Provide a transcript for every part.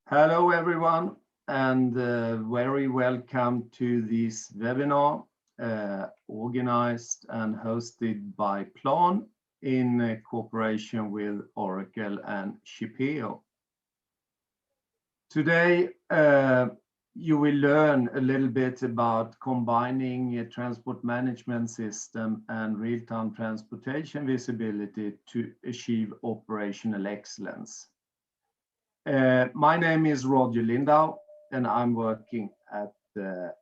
Hello, everyone, and very welcome to this webinar organized and hosted by Plan in cooperation with Oracle and Shippeo. Today, you will learn a little bit about combining a transport management system and real-time transportation visibility to achieve operational excellence. My name is Roger Lindau, and I'm working at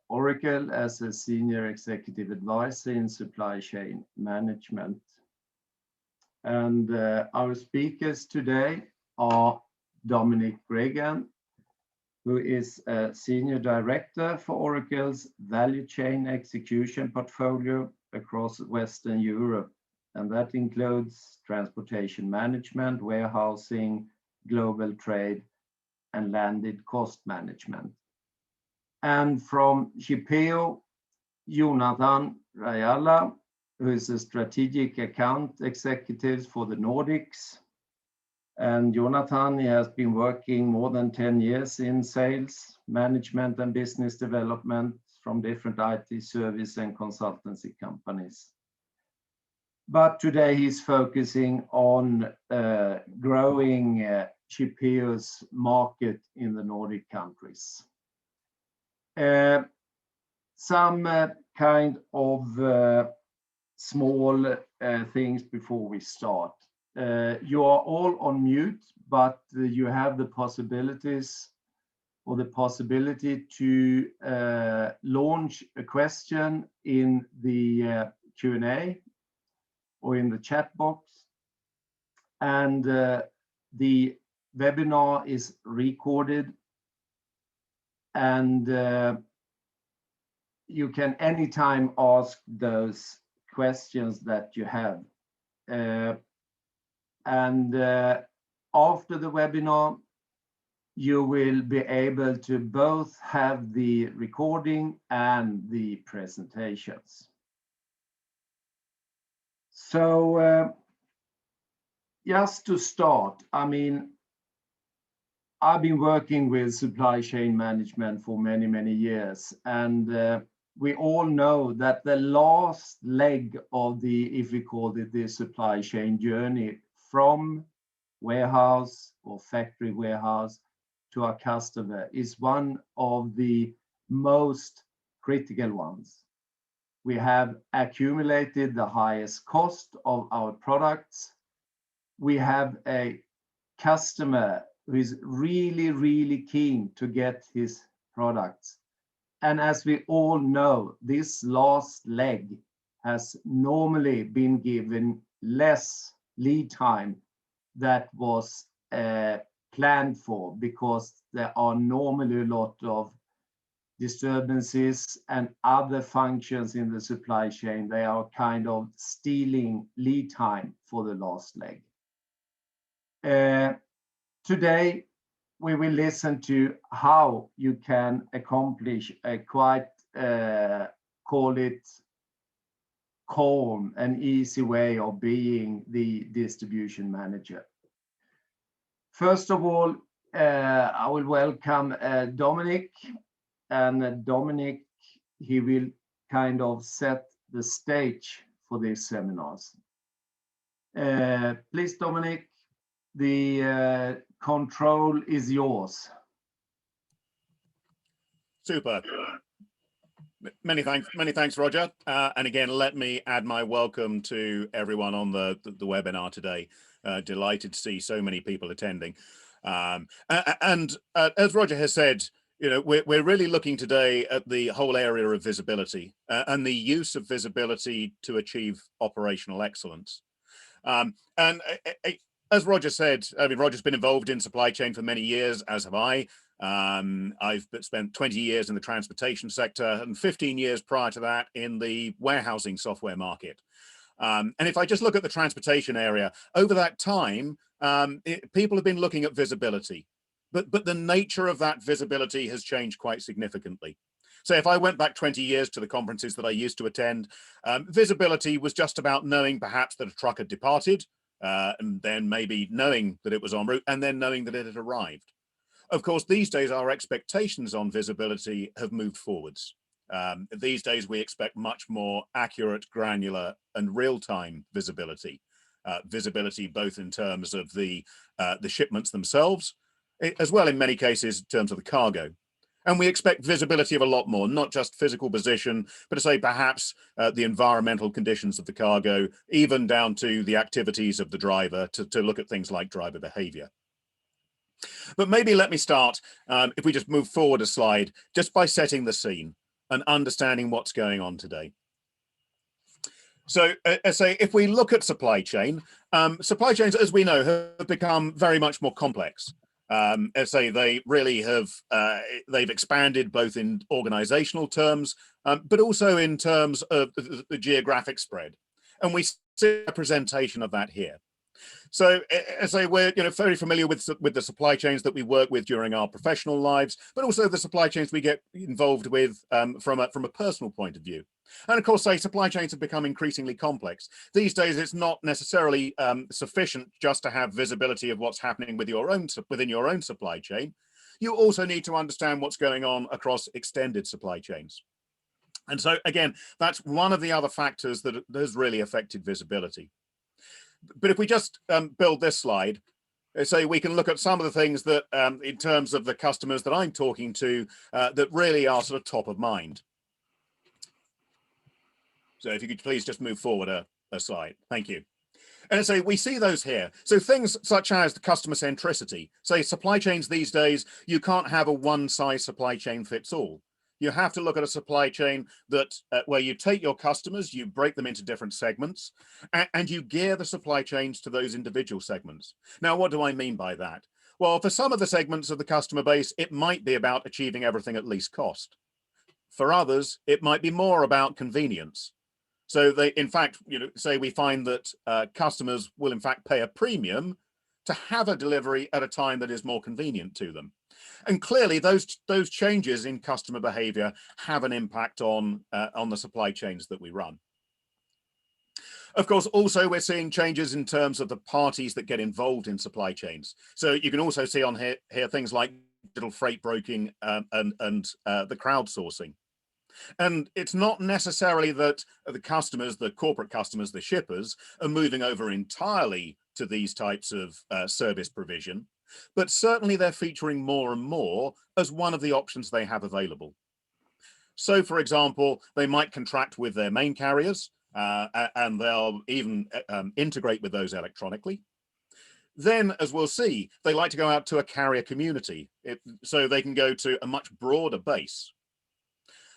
Oracle as a Senior Executive Advisor in Supply Chain Management. And our speakers today are Dominic Gregan, who is a Senior Director for Oracle's Value Chain Execution portfolio across Western Europe. And that includes transportation management, warehousing, global trade, and landed cost management. And from Shippeo, Jonathan Rajala, who is a strategic account executive for the Nordics. And Jonathan, he has been working more than 10 years in sales, management, and business development from different IT service and consultancy companies. But today he's focusing on growing Shippeo's market in the Nordic countries. Some kind of small things before we start. You are all on mute, but you have the possibilities or the possibility to launch a question in the Q&A or in the chat box. And the webinar is recorded, and you can anytime ask those questions that you have. And after the webinar, you will be able to both have the recording and the presentations. So just to start, I mean, I've been working with supply chain management for many, many years, and we all know that the last leg of the, if we call it the supply chain journey from warehouse or factory warehouse to our customer is one of the most critical ones. We have accumulated the highest cost of our products. We have a customer who is really, really keen to get his products. And as we all know, this last leg has normally been given less lead time that was planned for, because there are normally a lot of disturbances and other functions in the supply chain. They are kind of stealing lead time for the last leg. Today, we will listen to how you can accomplish a quite, call it, calm and easy way of being the distribution manager. First of all, I will welcome Dominic, and Dominic, he will kind of set the stage for these seminars. Please, Dominic, the control is yours. Super. Many thanks, Roger. And again, let me add my welcome to everyone on the webinar today. Delighted to see so many people attending. And as Roger has said, you know, we're really looking today at the whole area of visibility and the use of visibility to achieve operational excellence. As Roger said, I mean, Roger's been involved in supply chain for many years, as have I. I've spent 20 years in the transportation sector and 15 years prior to that in the warehousing software market. And if I just look at the transportation area, over that time, people have been looking at visibility, but the nature of that visibility has changed quite significantly. So if I went back 20 years to the conferences that I used to attend, visibility was just about knowing perhaps that a truck had departed, and then maybe knowing that it was en route, and then knowing that it had arrived. Of course, these days our expectations on visibility have moved forwards. These days we expect much more accurate, granular and real-time visibility. Visibility both in terms of the shipments themselves, as well in many cases in terms of the cargo. And we expect visibility of a lot more, not just physical position, but to say perhaps the environmental conditions of the cargo, even down to the activities of the driver, to look at things like driver behavior. But maybe let me start, if we just move forward a slide, just by setting the scene and understanding what's going on today. So say if we look at supply chains, as we know, have become very much more complex. As say they really have, they've expanded both in organizational terms, but also in terms of the geographic spread. And we see a representation of that here. So as I say, we're very familiar with the supply chains that we work with during our professional lives, but also the supply chains we get involved with from a personal point of view. And of course, say supply chains have become increasingly complex. These days, it's not necessarily sufficient just to have visibility of what's happening with within your own supply chain. You also need to understand what's going on across extended supply chains. And so again, that's one of the other factors that has really affected visibility. But if we just build this slide, say we can look at some of the things that in terms of the customers that I'm talking to that really are sort of top of mind. So if you could please just move forward a slide. Thank you. And so we see those here. So things such as the customer centricity, say supply chains these days, you can't have a one size supply chain fits all. You have to look at a supply chain that where you take your customers, you break them into different segments, and you gear the supply chains to those individual segments. Now, what do I mean by that? Well, for some of the segments of the customer base, it might be about achieving everything at least cost. For others, it might be more about convenience. So they, in fact, say we find that customers will in fact pay a premium to have a delivery at a time that is more convenient to them. And clearly those changes in customer behavior have an impact on the supply chains that we run. Of course, also we're seeing changes in terms of the parties that get involved in supply chains. So you can also see on here things like digital freight broking and the crowdsourcing. And it's not necessarily that the customers, the corporate customers, the shippers are moving over entirely to these types of service provision, but certainly they're featuring more and more as one of the options they have available. So for example, they might contract with their main carriers and they'll even integrate with those electronically. Then, as we'll see, they like to go out to a carrier community so they can go to a much broader base.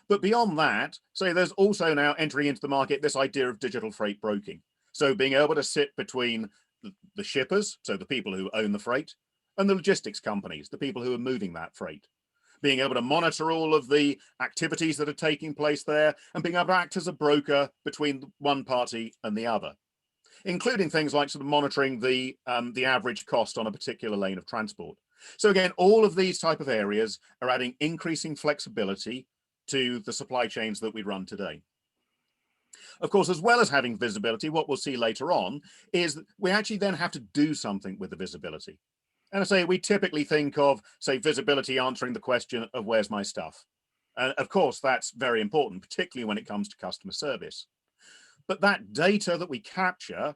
But beyond that, say there's also now entering into the market this idea of digital freight broking. So being able to sit between the shippers, so the people who own the freight, and the logistics companies, the people who are moving that freight. Being able to monitor all of the activities that are taking place there and being able to act as a broker between one party and the other, including things like sort of monitoring the average cost on a particular lane of transport. So again, all of these type of areas are adding increasing flexibility to the supply chains that we run today. Of course, as well as having visibility, what we'll see later on is that we actually then have to do something with the visibility. And I say we typically think of, say, visibility answering the question of where's my stuff. And of course, that's very important, particularly when it comes to customer service. But that data that we capture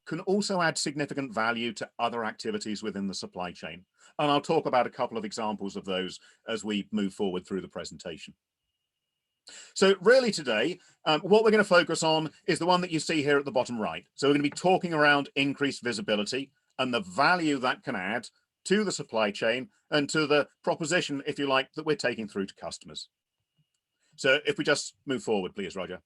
can also add significant value to other activities within the supply chain. And I'll talk about a couple of examples of those as we move forward through the presentation. So really today, what we're going to focus on is the one that you see here at the bottom right. So we're going to be talking around increased visibility and the value that can add to the supply chain and to the proposition, if you like, that we're taking through to customers. So if we just move forward, please, Roger.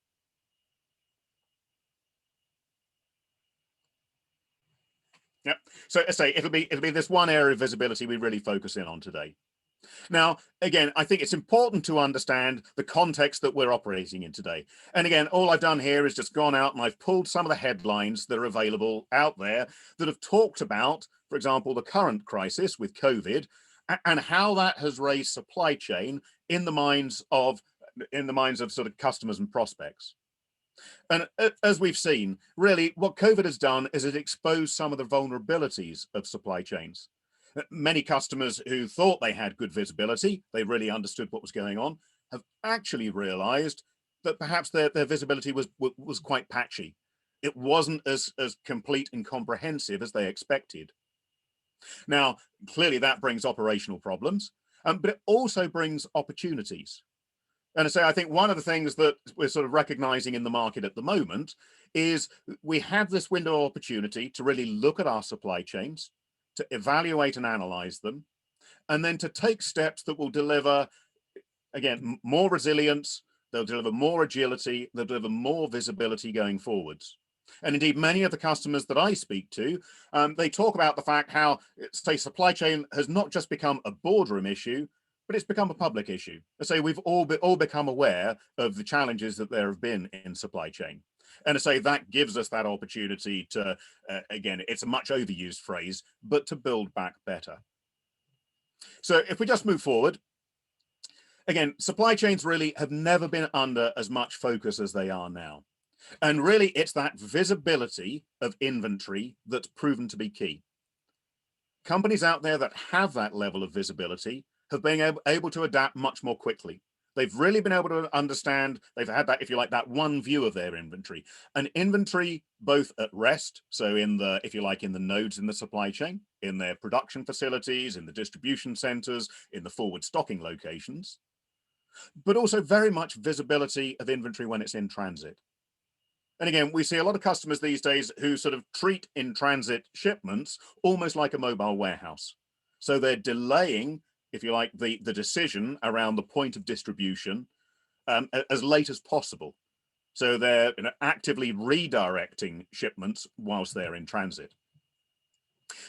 Yep. So I say it'll be this one area of visibility we really focus in on today. Now, again, I think it's important to understand the context that we're operating in today. And again, all I've done here is just gone out and I've pulled some of the headlines that are available out there that have talked about, for example, the current crisis with COVID and how that has raised supply chain in the minds of sort of customers and prospects. And as we've seen, really what COVID has done is it exposed some of the vulnerabilities of supply chains. Many customers who thought they had good visibility, they really understood what was going on, have actually realized that perhaps their visibility was quite patchy. It wasn't as complete and comprehensive as they expected. Now, clearly that brings operational problems, but it also brings opportunities. And so I think one of the things that we're sort of recognizing in the market at the moment is we have this window of opportunity to really look at our supply chains, to evaluate and analyze them, and then to take steps that will deliver, again, more resilience, they'll deliver more agility, they'll deliver more visibility going forwards. And indeed, many of the customers that I speak to, they talk about the fact how, say, supply chain has not just become a boardroom issue, but it's become a public issue. So we've all become aware of the challenges that there have been in supply chain. And to say that gives us that opportunity to, again, it's a much overused phrase, but to build back better. So if we just move forward, again, supply chains really have never been under as much focus as they are now. And really, it's that visibility of inventory that's proven to be key. Companies out there that have that level of visibility have been able to adapt much more quickly. They've really been able to understand, they've had that, if you like, that one view of their inventory. An inventory both at rest, so in the, if you like, in the nodes in the supply chain, in their production facilities, in the distribution centers, in the forward stocking locations, but also very much visibility of inventory when it's in transit. And again, we see a lot of customers these days who sort of treat in transit shipments almost like a mobile warehouse. So they're delaying, if you like, the decision around the point of distribution as late as possible. So they're actively redirecting shipments whilst they're in transit.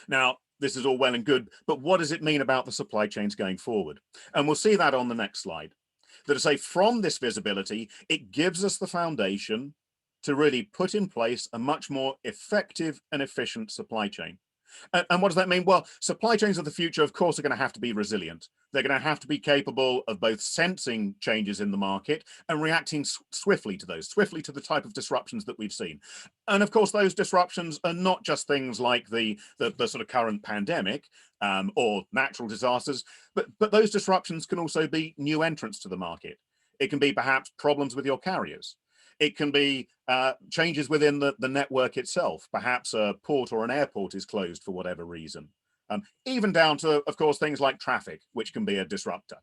Now, this is all well and good, but what does it mean about the supply chains going forward? And we'll see that on the next slide. That is, say, from this visibility, it gives us the foundation to really put in place a much more effective and efficient supply chain. And what does that mean? Well, supply chains of the future, of course, are going to have to be resilient. They're going to have to be capable of both sensing changes in the market and reacting swiftly to those, swiftly to the type of disruptions that we've seen. And of course, those disruptions are not just things like the sort of current pandemic or natural disasters, but those disruptions can also be new entrants to the market. It can be perhaps problems with your carriers. It can be changes within the network itself. Perhaps a port or an airport is closed for whatever reason. Even down to, of course, things like traffic, which can be a disruptor.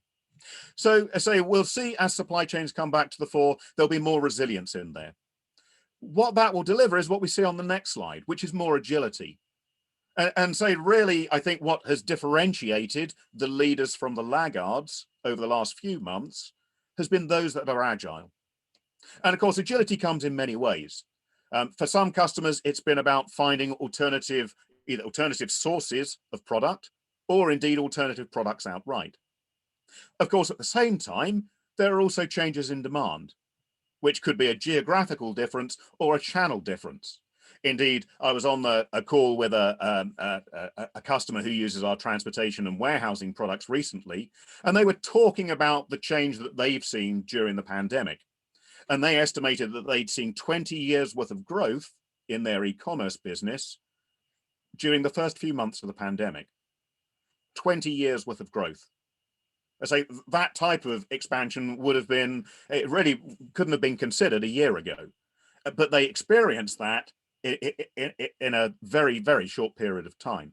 So we'll see as supply chains come back to the fore, there'll be more resilience in there. What that will deliver is what we see on the next slide, which is more agility. And so really, I think what has differentiated the leaders from the laggards over the last few months has been those that are agile. And of course, agility comes in many ways. For some customers, it's been about finding either alternative sources of product or indeed alternative products outright. Of course, at the same time, there are also changes in demand, which could be a geographical difference or a channel difference. Indeed, I was on a call with a customer who uses our transportation and warehousing products recently, and they were talking about the change that they've seen during the pandemic. And they estimated that they'd seen 20 years worth of growth in their e-commerce business during the first few months of the pandemic. 20 years worth of growth. I say that type of expansion would have been, it really couldn't have been considered a year ago, but they experienced that in a very, very short period of time.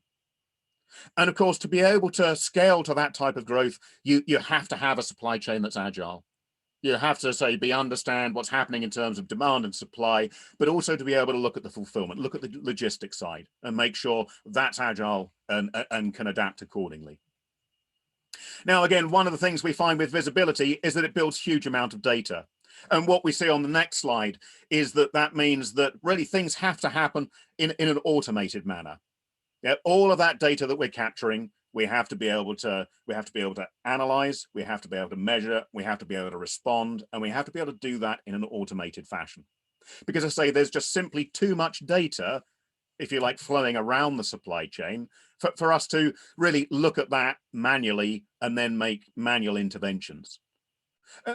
And of course, to be able to scale to that type of growth, you have to have a supply chain that's agile. You have to understand what's happening in terms of demand and supply, but also to be able to look at the fulfillment, look at the logistics side and make sure that's agile and can adapt accordingly. Now, again, one of the things we find with visibility is that it builds huge amount of data. And what we see on the next slide is that means that really things have to happen in an automated manner. Yeah, all of that data that we're capturing, we have to be able to analyze, we have to be able to measure, we have to be able to respond, and we have to be able to do that in an automated fashion. Because I say there's just simply too much data, if you like, flowing around the supply chain for us to really look at that manually and then make manual interventions.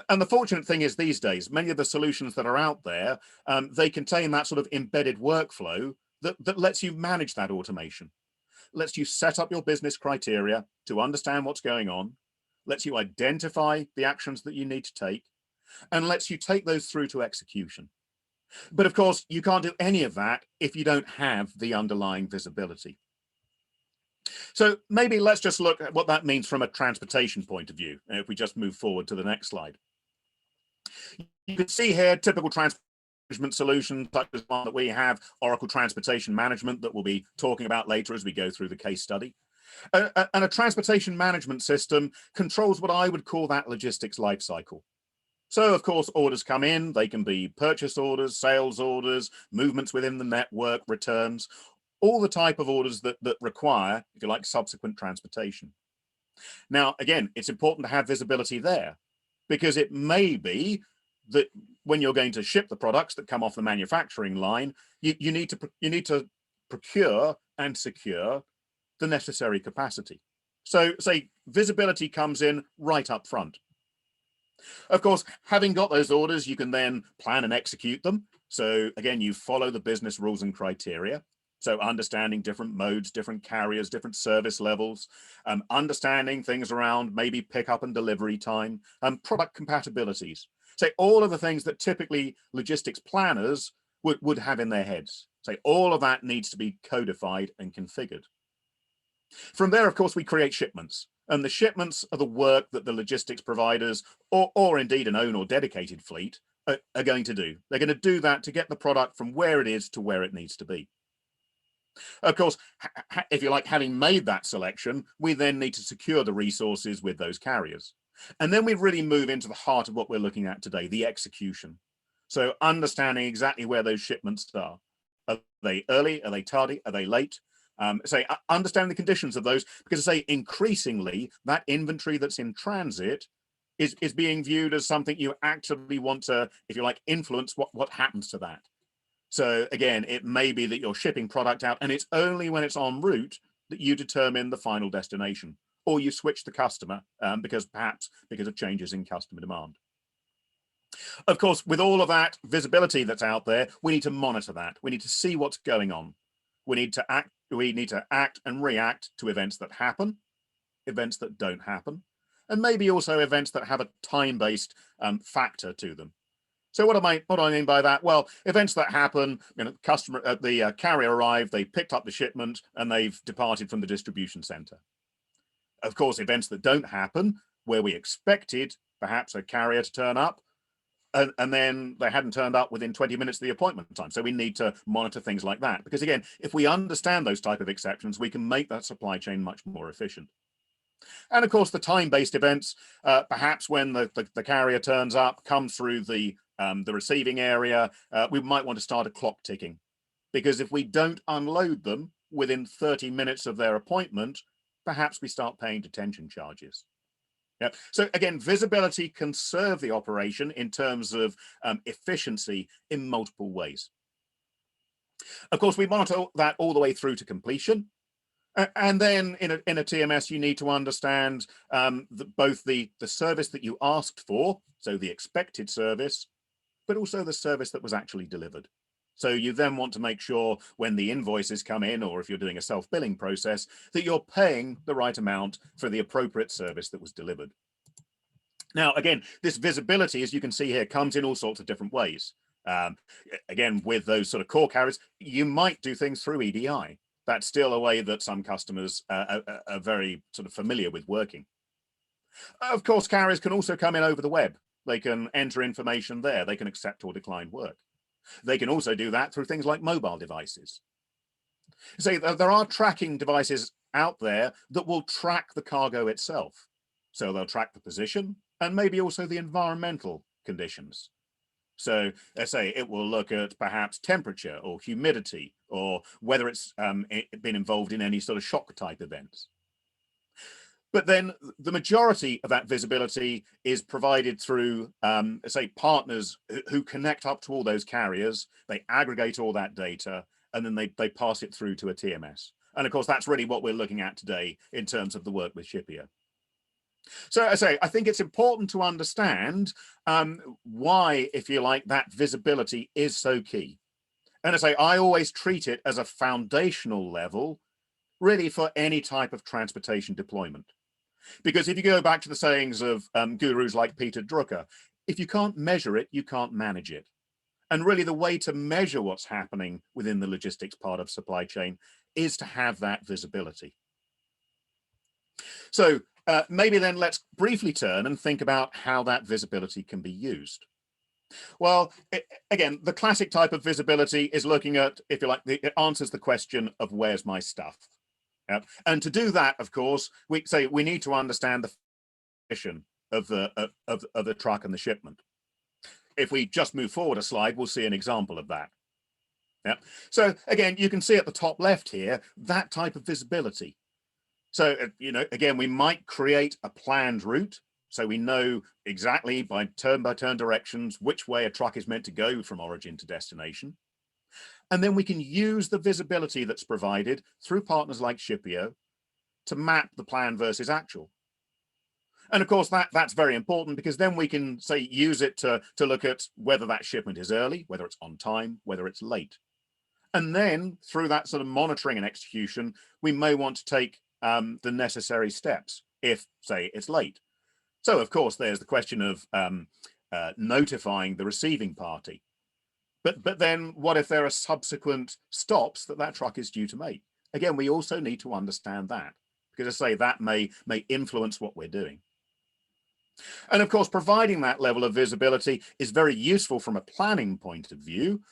And the fortunate thing is these days, many of the solutions that are out there, they contain that sort of embedded workflow that lets you manage that automation. lets you set up your business criteria to understand what's going on, lets you identify the actions that you need to take, and lets you take those through to execution. But of course, you can't do any of that if you don't have the underlying visibility. So maybe let's just look at what that means from a transportation point of view. If we just move forward to the next slide. You can see here typical transport management solutions such as one that we have, Oracle Transportation Management, that we'll be talking about later as we go through the case study. And a transportation management system controls what I would call that logistics life cycle. So of course, orders come in, they can be purchase orders, sales orders, movements within the network, returns, all the type of orders that require, if you like, subsequent transportation. Now, again, it's important to have visibility there, because it may be that when you're going to ship the products that come off the manufacturing line, you need to procure and secure the necessary capacity. So say visibility comes in right up front. Of course, having got those orders, you can then plan and execute them. So again, you follow the business rules and criteria. So understanding different modes, different carriers, different service levels, understanding things around maybe pickup and delivery time, product compatibilities. So all of the things that typically logistics planners would have in their heads. So all of that needs to be codified and configured. From there, of course, we create shipments. And the shipments are the work that the logistics providers or indeed an own or dedicated fleet are going to do. They're going to do that to get the product from where it is to where it needs to be. Of course, if you like, having made that selection, we then need to secure the resources with those carriers. And then we really move into the heart of what we're looking at today, the execution. So understanding exactly where those shipments are. Are they early? Are they tardy? Are they late? Understand the conditions of those, because I say increasingly that inventory that's in transit is being viewed as something you actively want to, if you like, influence what happens to that. So again, it may be that you're shipping product out and it's only when it's en route that you determine the final destination, or you switch the customer because of changes in customer demand. Of course, with all of that visibility that's out there, we need to monitor that. We need to see what's going on. We need to act and react to events that happen, events that don't happen, and maybe also events that have a time-based factor to them. So what do I mean by that? Well, events that happen, the carrier arrived, they picked up the shipment, and they've departed from the distribution center. Of course, events that don't happen, where we expected perhaps a carrier to turn up, and then they hadn't turned up within 20 minutes of the appointment time. So we need to monitor things like that. Because again, if we understand those type of exceptions, we can make that supply chain much more efficient. And of course, the time-based events, perhaps when the carrier turns up, comes through the receiving area, we might want to start a clock ticking. Because if we don't unload them within 30 minutes of their appointment, perhaps we start paying detention charges. Yeah. So again, visibility can serve the operation in terms of efficiency in multiple ways. Of course, we monitor that all the way through to completion. And then in a TMS, you need to understand both the service that you asked for, so the expected service, but also the service that was actually delivered. So you then want to make sure when the invoices come in, or if you're doing a self-billing process, that you're paying the right amount for the appropriate service that was delivered. Now, again, this visibility, as you can see here, comes in all sorts of different ways. Again, with those sort of core carriers, you might do things through EDI. That's still a way that some customers are very sort of familiar with working. Of course, carriers can also come in over the web. They can enter information there. They can accept or decline work. They can also do that through things like mobile devices. So there are tracking devices out there that will track the cargo itself. So they'll track the position and maybe also the environmental conditions. So let's say it will look at perhaps temperature or humidity, or whether it's been involved in any sort of shock type events. But then the majority of that visibility is provided through, say, partners who connect up to all those carriers. They aggregate all that data, and then they pass it through to a TMS. And of course, that's really what we're looking at today in terms of the work with Shippeo. So I think it's important to understand why, if you like, that visibility is so key. And I always treat it as a foundational level really for any type of transportation deployment. Because if you go back to the sayings of gurus like Peter Drucker, if you can't measure it, you can't manage it. And really the way to measure what's happening within the logistics part of supply chain is to have that visibility. So maybe then let's briefly turn and think about how that visibility can be used. Well, again, the classic type of visibility is looking at, if you like, it answers the question of where's my stuff? And to do that, of course, we say we need to understand the position of the truck and the shipment. If we just move forward a slide, we'll see an example of that. Yeah. So again, you can see at the top left here, that type of visibility. So, you know, again, we might create a planned route. So we know exactly by turn directions, which way a truck is meant to go from origin to destination. And then we can use the visibility that's provided through partners like Shippeo to map the plan versus actual. And of course, that's very important, because then we can say use it to look at whether that shipment is early, whether it's on time, whether it's late. And then through that sort of monitoring and execution, we may want to take the necessary steps if, say, it's late. So of course, there's the question of notifying the receiving party. But then what if there are subsequent stops that truck is due to make? Again, we also need to understand that, because I say that may influence what we're doing. And of course, providing that level of visibility is very useful from a planning point of view,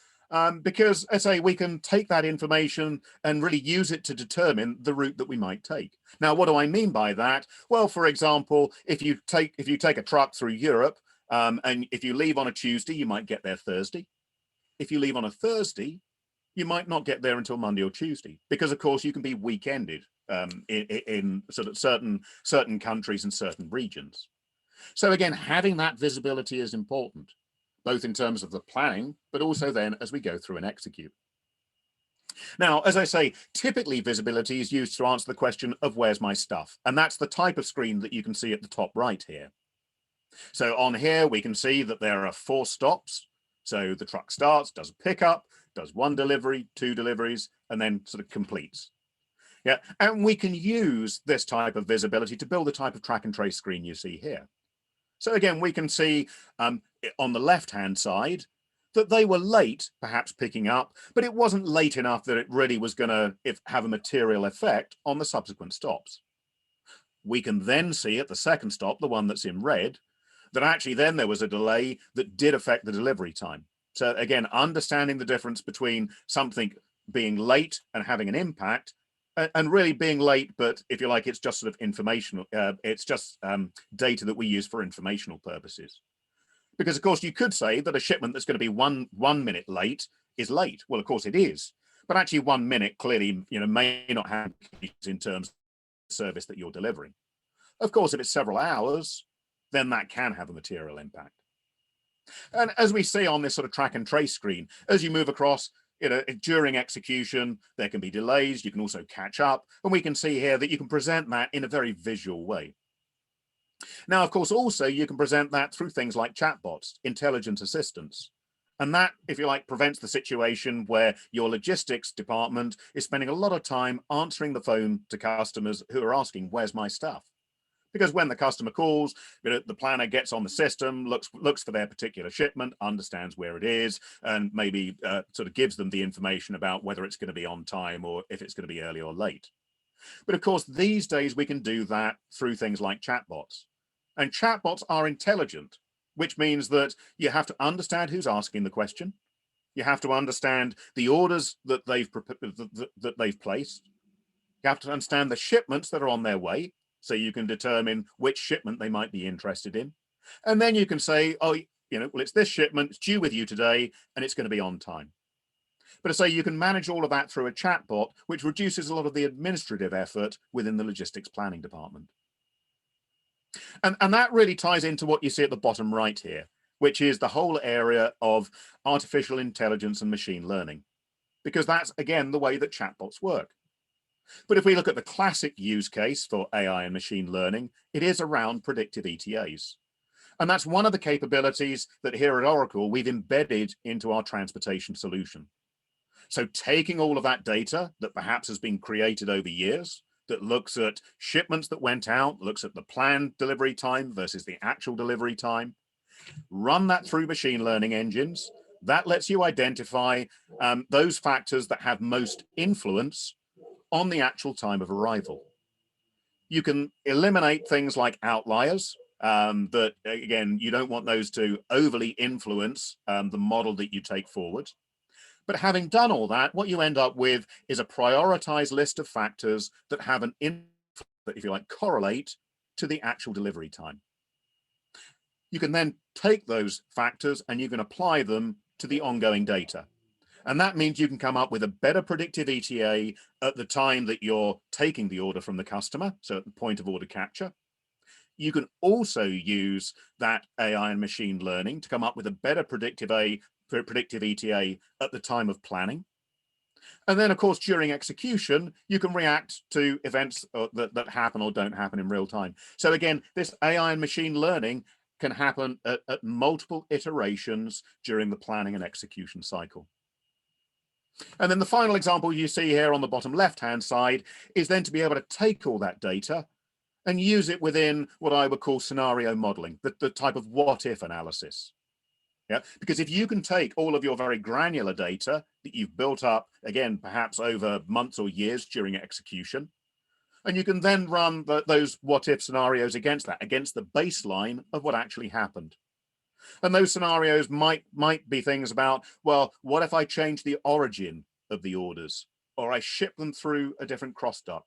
because, as I say, we can take that information and really use it to determine the route that we might take. Now, what do I mean by that? Well, for example, if you take a truck through Europe, and if you leave on a Tuesday, you might get there Thursday. If you leave on a Thursday, you might not get there until Monday or Tuesday, because of course you can be weekended in sort of certain countries and certain regions. So again, having that visibility is important, both in terms of the planning, but also then as we go through and execute. Now, as I say, typically visibility is used to answer the question of where's my stuff? And that's the type of screen that you can see at the top right here. So on here, we can see that there are 4 stops. So the truck starts, does a pickup, does 1 delivery, 2 deliveries, and then sort of completes. Yeah, and we can use this type of visibility to build the type of track and trace screen you see here. So again, we can see on the left-hand side that they were late, perhaps picking up, but it wasn't late enough that it really was going to have a material effect on the subsequent stops. We can then see at the second stop, the one that's in red, that actually then there was a delay that did affect the delivery time. So again, understanding the difference between something being late and having an impact, and really being late, but if you like, it's just sort of informational, it's just data that we use for informational purposes. Because of course you could say that a shipment that's going to be one minute late is late. Well, of course it is, but actually 1 minute clearly, you know, may not have in terms of the service that you're delivering. Of course, if it's several hours, then that can have a material impact. And as we see on this sort of track and trace screen, as you move across, you know, during execution, there can be delays. You can also catch up. And we can see here that you can present that in a very visual way. Now, of course, also you can present that through things like chatbots, intelligent assistants. And that, if you like, prevents the situation where your logistics department is spending a lot of time answering the phone to customers who are asking, where's my stuff? Because when the customer calls, you know, the planner gets on the system, looks for their particular shipment, understands where it is, and maybe sort of gives them the information about whether it's going to be on time or if it's going to be early or late. But of course, these days we can do that through things like chatbots. And chatbots are intelligent, which means that you have to understand who's asking the question. You have to understand the orders that they've placed. You have to understand the shipments that are on their way, so you can determine which shipment they might be interested in. And then you can say, oh, you know, well, it's this shipment, it's due with you today, and it's going to be on time. But I say you can manage all of that through a chatbot, which reduces a lot of the administrative effort within the logistics planning department. And that really ties into what you see at the bottom right here, which is the whole area of artificial intelligence and machine learning, because that's, again, the way that chatbots work. But if we look at the classic use case for AI and machine learning, it is around predictive ETAs. And that's one of the capabilities that here at Oracle we've embedded into our transportation solution. So taking all of that data that perhaps has been created over years, that looks at shipments that went out, looks at the planned delivery time versus the actual delivery time, run that through machine learning engines. That lets you identify those factors that have most influence on the actual time of arrival. You can eliminate things like outliers that, again, you don't want those to overly influence the model that you take forward. But having done all that, what you end up with is a prioritized list of factors that have an influence, that, if you like, correlate to the actual delivery time. You can then take those factors and you can apply them to the ongoing data. And that means you can come up with a better predictive ETA at the time that you're taking the order from the customer, so at the point of order capture. You can also use that AI and machine learning to come up with a better predictive ETA at the time of planning. And then, of course, during execution, you can react to events that happen or don't happen in real time. So again, this AI and machine learning can happen at multiple iterations during the planning and execution cycle. And then the final example you see here on the bottom left-hand side is then to be able to take all that data and use it within what I would call scenario modeling, the type of what-if analysis. Yeah, because if you can take all of your very granular data that you've built up, again, perhaps over months or years during execution, and you can then run those what-if scenarios against that, against the baseline of what actually happened. And those scenarios might be things about, well, what if I change the origin of the orders, or I ship them through a different cross-dock?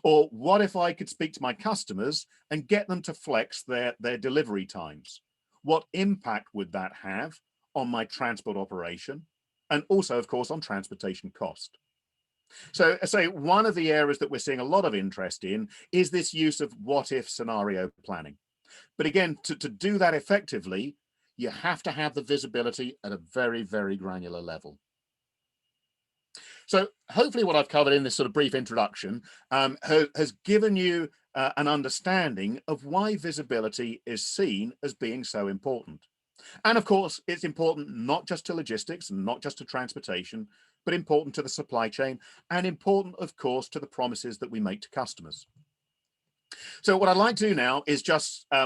Or what if I could speak to my customers and get them to flex their delivery times? What impact would that have on my transport operation? And also, of course, on transportation cost. So I say one of the areas that we're seeing a lot of interest in is this use of what-if scenario planning. But again, to do that effectively, you have to have the visibility at a very, very granular level. So hopefully what I've covered in this sort of brief introduction has given you an understanding of why visibility is seen as being so important. And of course, it's important not just to logistics and not just to transportation, but important to the supply chain and important, of course, to the promises that we make to customers. So what I'd like to do now is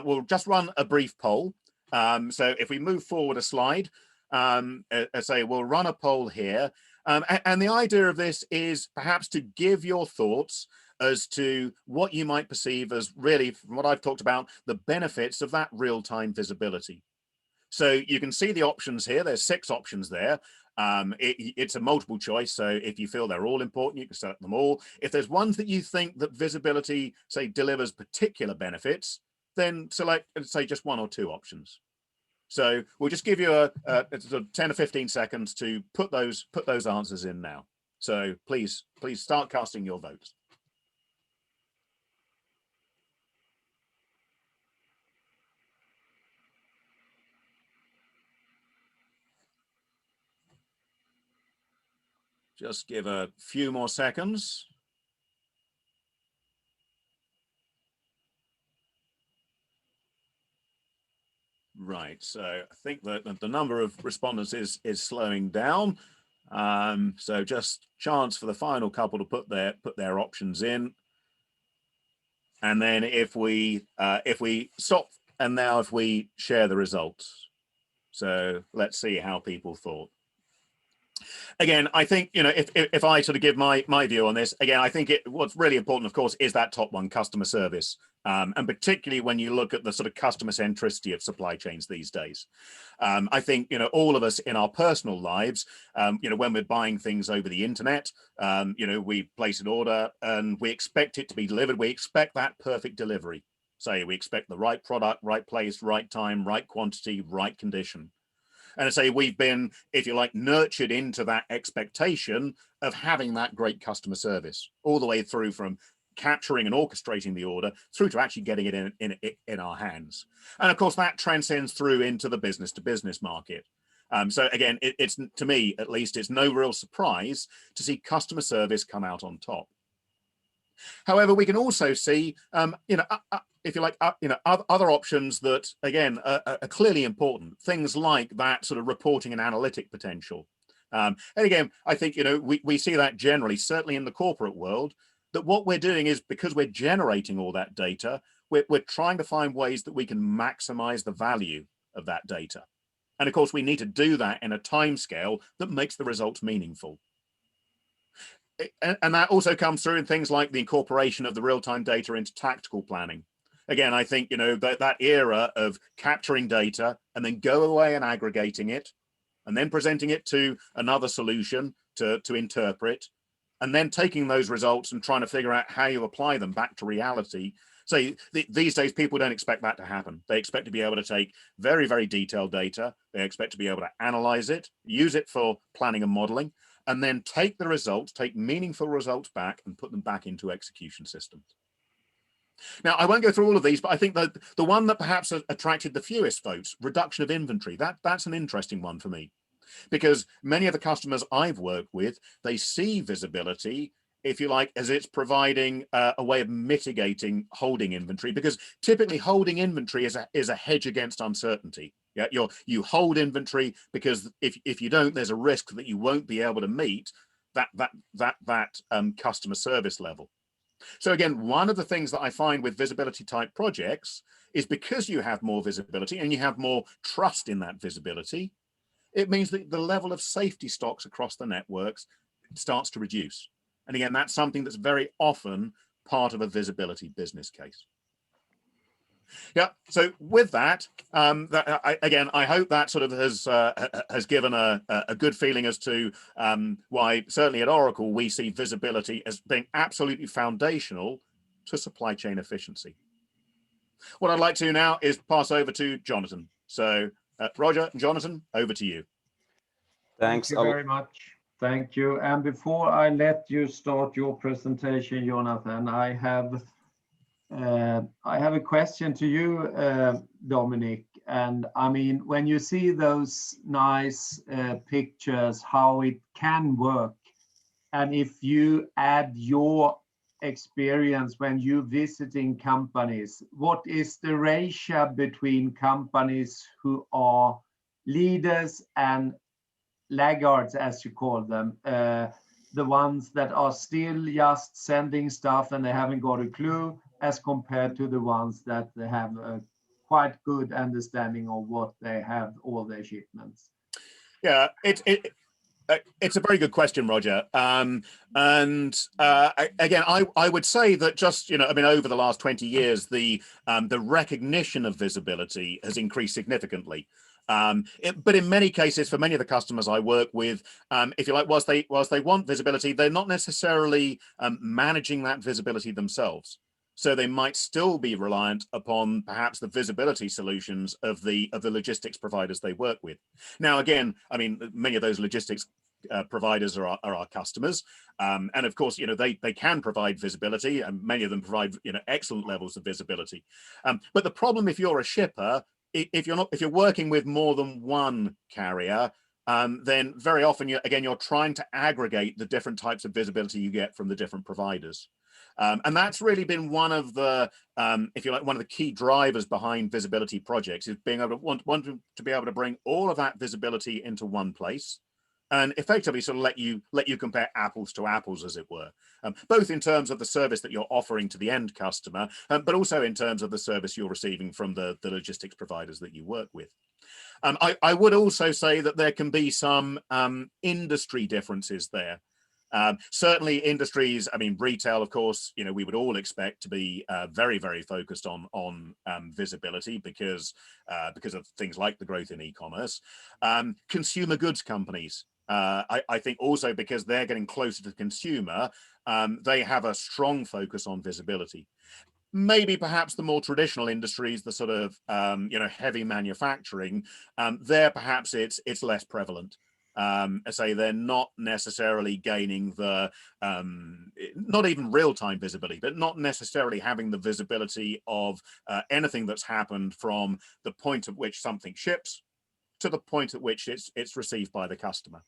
we'll just run a brief poll. So if we move forward a slide, we'll run a poll here. And the idea of this is perhaps to give your thoughts as to what you might perceive as really, from what I've talked about, the benefits of that real-time visibility. So you can see the options here. There's 6 options there. It's a multiple choice. So if you feel they're all important, you can select them all. If there's ones that you think that visibility, say, delivers particular benefits, then select, say, just 1 or 2 options. So we'll just give you a sort of 10 or 15 seconds to put those answers in now. So please start casting your votes. Just give a few more seconds. Right, so I think that the number of respondents is slowing down. So just chance for the final couple to put their options in. And then if we stop, and now if we share the results. So let's see how people thought. Again, I think, you know, if I sort of give my view on this, again, I think what's really important, of course, is that top one, customer service. And particularly when you look at the sort of customer centricity of supply chains these days. I think, you know, all of us in our personal lives, you know, when we're buying things over the internet, you know, we place an order and we expect it to be delivered. We expect that perfect delivery. Say we expect the right product, right place, right time, right quantity, right condition. And I say we've been, if you like, nurtured into that expectation of having that great customer service all the way through from capturing and orchestrating the order through to actually getting it in our hands. And of course, that transcends through into the business to business market. So again, it's to me, at least, it's no real surprise to see customer service come out on top. However, we can also see, you know, if you like, you know, other options that, again, are clearly important. Things like that sort of reporting and analytic potential. And again, I think, we see that generally, certainly in the corporate world, that what we're doing is, because we're generating all that data, we're trying to find ways that we can maximize the value of that data. And of course, we need to do that in a time scale that makes the results meaningful. And that also comes through in things like the incorporation of the real-time data into tactical planning. Again, I think, that era of capturing data and then go away and aggregating it, and then presenting it to another solution to interpret, and then taking those results and trying to figure out how you apply them back to reality. So these days, people don't expect that to happen. They expect to be able to take very, very detailed data. They expect to be able to analyze it, use it for planning and modeling, and then take the results, take meaningful results back and put them back into execution systems. Now, I won't go through all of these, but I think that the one that perhaps attracted the fewest votes, reduction of inventory, that's an interesting one for me. Because many of the customers I've worked with, they see visibility, if you like, as it's providing a way of mitigating holding inventory, because typically holding inventory is a hedge against uncertainty. Yeah, you hold inventory because if you don't, there's a risk that you won't be able to meet that customer service level. So again, one of the things that I find with visibility type projects is, because you have more visibility and you have more trust in that visibility, it means that the level of safety stocks across the networks starts to reduce. And again, that's something that's very often part of a visibility business case. Yeah, so with that, I hope that sort of has given a good feeling as to why, certainly at Oracle, we see visibility as being absolutely foundational to supply chain efficiency. What I'd like to now is pass over to Jonathan. So Roger and Jonathan, over to you. Thank you very much. Thank you. And before I let you start your presentation, Jonathan, I have a question to you, Dominic. And I mean, when you see those nice pictures, how it can work, and if you add your experience when you visiting companies, what is the ratio between companies who are leaders and laggards, as you call them, the ones that are still just sending stuff and they haven't got a clue, as compared to the ones that they have a quite good understanding of what they have, all their shipments? Yeah, it's a very good question, Roger. Again, I would say that just, over the last 20 years, the recognition of visibility has increased significantly. But in many cases, for many of the customers I work with, if you like, whilst they want visibility, they're not necessarily managing that visibility themselves. So they might still be reliant upon perhaps the visibility solutions of the logistics providers they work with. Now, again, I mean, many of those logistics providers are our customers, and of course, they can provide visibility, and many of them provide excellent levels of visibility. But the problem, if you're a shipper, if you're working with more than one carrier, then very often you're trying to aggregate the different types of visibility you get from the different providers. And that's really been one of the, if you like, one of the key drivers behind visibility projects, is being able to want to be able to bring all of that visibility into one place, and effectively sort of let you compare apples to apples, as it were, both in terms of the service that you're offering to the end customer, but also in terms of the service you're receiving from the logistics providers that you work with. I would also say that there can be some industry differences there. Certainly industries, I mean, retail, of course, we would all expect to be very, very focused on visibility because of things like the growth in e-commerce. Consumer goods companies, I think also because they're getting closer to the consumer, they have a strong focus on visibility. Maybe perhaps the more traditional industries, the sort of, heavy manufacturing, there perhaps it's less prevalent. I say they're not necessarily gaining the, not even real-time visibility, but not necessarily having the visibility of anything that's happened from the point at which something ships to the point at which it's received by the customer.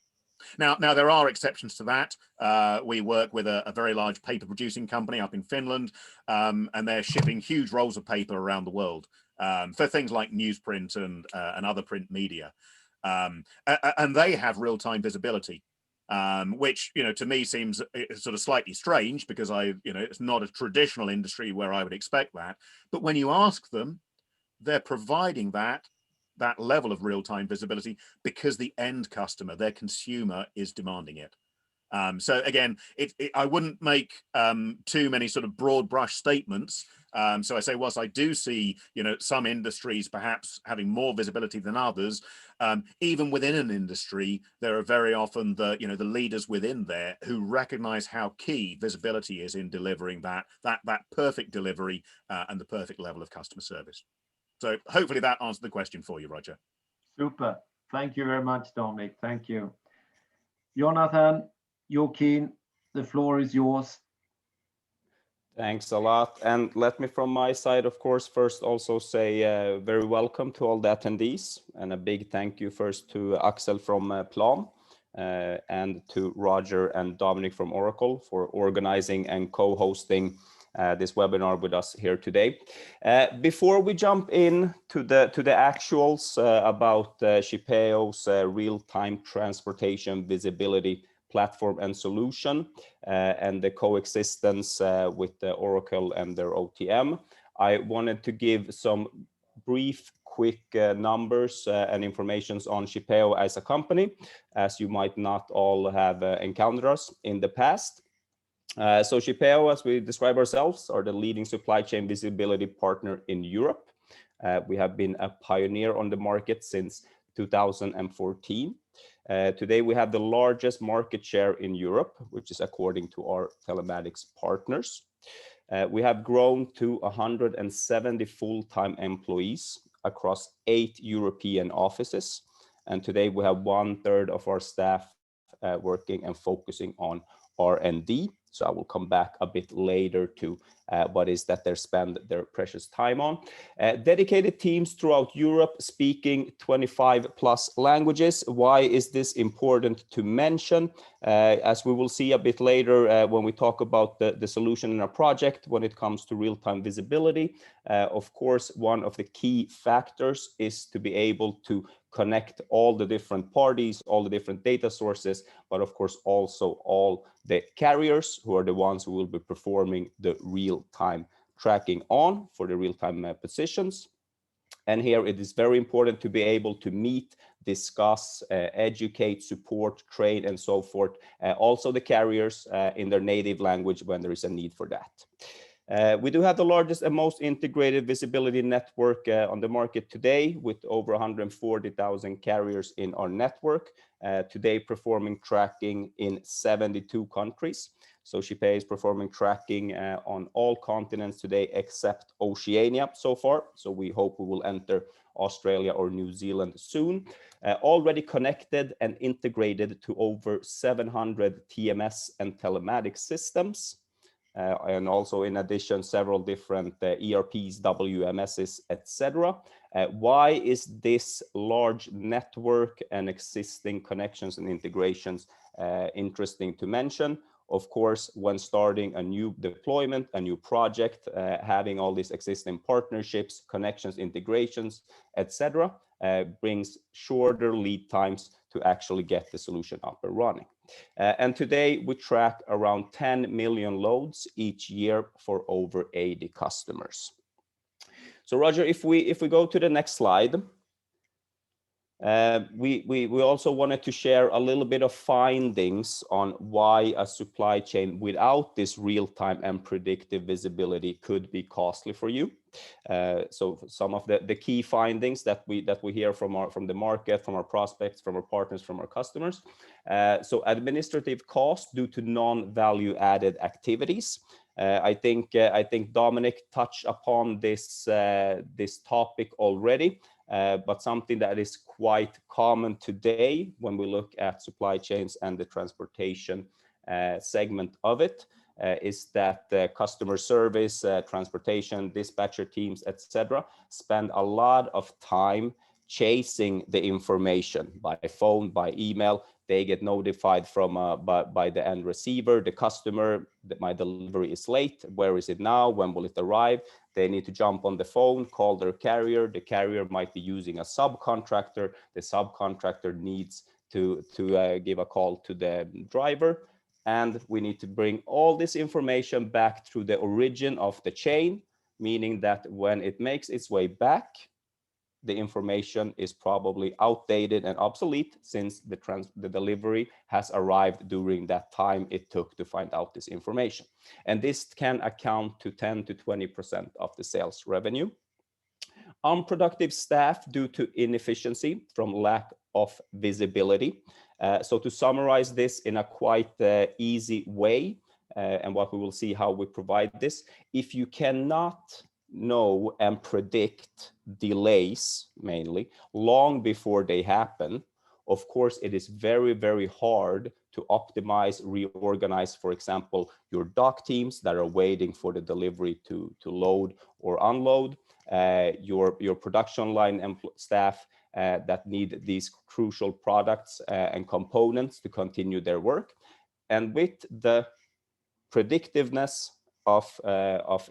Now there are exceptions to that. We work with a very large paper producing company up in Finland, and they're shipping huge rolls of paper around the world for things like newsprint and other print media. And they have real-time visibility, which, to me seems sort of slightly strange, because it's not a traditional industry where I would expect that. But when you ask them, they're providing that level of real-time visibility because the end customer, their consumer, is demanding it. So again, I wouldn't make too many sort of broad brush statements. So I say, whilst I do see, some industries perhaps having more visibility than others, even within an industry, there are very often the leaders within there who recognize how key visibility is in delivering that perfect delivery and the perfect level of customer service. So hopefully that answered the question for you, Roger. Super. Thank you very much, Dominic. Thank you. Jonathan, Joaquin, the floor is yours. Thanks a lot. And let me, from my side, of course, first also say very welcome to all the attendees, and a big thank you first to Axel from Plan and to Roger and Dominic from Oracle for organizing and co-hosting this webinar with us here today. Before we jump in to the actuals about Shippeo's real-time transportation visibility platform and solution and the coexistence with the Oracle and their OTM, I wanted to give some brief, quick numbers and informations on Shippeo as a company, as you might not all have encountered us in the past. So Shippeo, as we describe ourselves, are the leading supply chain visibility partner in Europe. We have been a pioneer on the market since 2014. Today, we have the largest market share in Europe, which is according to our telematics partners. We have grown to 170 full-time employees across 8 European offices. And today, we have 1/3 of our staff working and focusing on R&D. So I will come back a bit later to what is that they spend their precious time on. Dedicated teams throughout Europe speaking 25+ languages. Why is this important to mention? As we will see a bit later when we talk about the solution in our project when it comes to real-time visibility. Of course, one of the key factors is to be able to connect all the different parties, all the different data sources, but of course also all the carriers who are the ones who will be performing the real-time tracking on for the real-time positions. And here it is very important to be able to meet, discuss, educate, support, train, and so forth. Also the carriers in their native language when there is a need for that. We do have the largest and most integrated visibility network on the market today, with over 140,000 carriers in our network, today performing tracking in 72 countries. So Shippeo is performing tracking on all continents today except Oceania so far. So we hope we will enter Australia or New Zealand soon. Already connected and integrated to over 700 TMS and telematics systems. And also in addition, several different ERPs, WMSs, etc. Why is this large network and existing connections and integrations interesting to mention? Of course, when starting a new deployment, a new project, having all these existing partnerships, connections, integrations, etc., brings shorter lead times to actually get the solution up and running. And today we track around 10 million loads each year for over 80 customers. So Roger, if we go to the next slide, we also wanted to share a little bit of findings on why a supply chain without this real-time and predictive visibility could be costly for you. So some of the key findings that we hear from the market, from our prospects, from our partners, from our customers. So administrative costs due to non-value added activities. I think Dominic touched upon this topic already. But something that is quite common today when we look at supply chains and the transportation segment of it is that customer service, transportation, dispatcher teams, etc., spend a lot of time chasing the information by phone, by email. they get notified from by the end receiver, the customer, that my delivery is late. Where is it now? When will it arrive? They need to jump on the phone, call their carrier. The carrier might be using a subcontractor. The subcontractor needs to give a call to the driver. And we need to bring all this information back through the origin of the chain, meaning that when it makes its way back, the information is probably outdated and obsolete, since the delivery has arrived during that time it took to find out this information. And this can account to 10 to 20% of the sales revenue. Unproductive staff due to inefficiency from lack of visibility. So to summarize this in a quite easy way, and what we will see how we provide this, if you cannot know and predict delays, mainly long before they happen, of course it is very, very hard to optimize, reorganize, for example, your dock teams that are waiting for the delivery to load or unload, your production line staff that need these crucial products and components to continue their work. And with the predictiveness of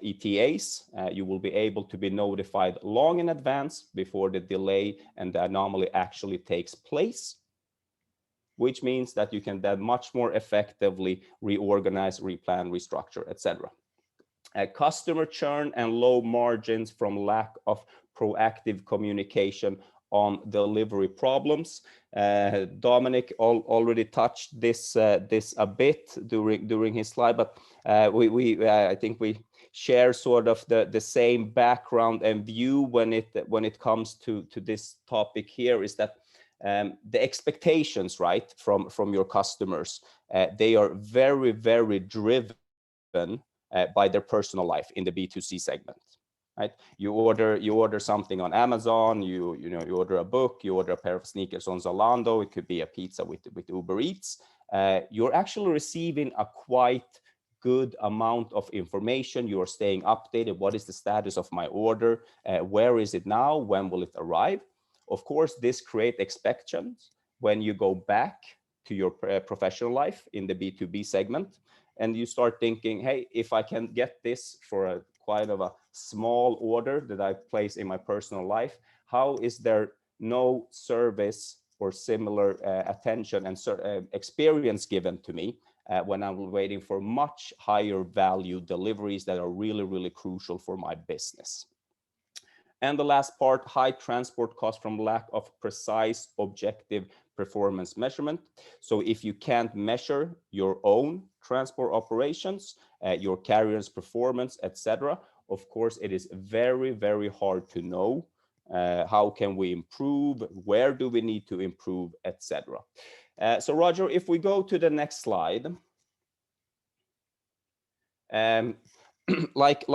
ETAs, you will be able to be notified long in advance before the delay and the anomaly actually takes place, which means that you can then much more effectively reorganize, replan, restructure, etc. Customer churn and low margins from lack of proactive communication on delivery problems. Dominic already touched this a bit during his slide, but I think we share sort of the same background and view when it comes to this topic here, is that the expectations, right, from your customers, they are very, very driven by their personal life in the B2C segment. Right? You order something on Amazon, you order a book, you order a pair of sneakers on Zalando, it could be a pizza with Uber Eats. You're actually receiving a quite good amount of information. You are staying updated. What is the status of my order? Where is it now? When will it arrive? Of course, this creates expectations when you go back to your professional life in the B2B segment, and you start thinking, hey, if I can get this for a quite of a small order that I place in my personal life, how is there no service or similar attention and experience given to me when I'm waiting for much higher value deliveries that are really, really crucial for my business? And the last part, high transport costs from lack of precise, objective performance measurement. So if you can't measure your own transport operations, your carrier's performance, etc., of course, it is very, very hard to know how can we improve, where do we need to improve, etc. So Roger, if we go to the next slide. Like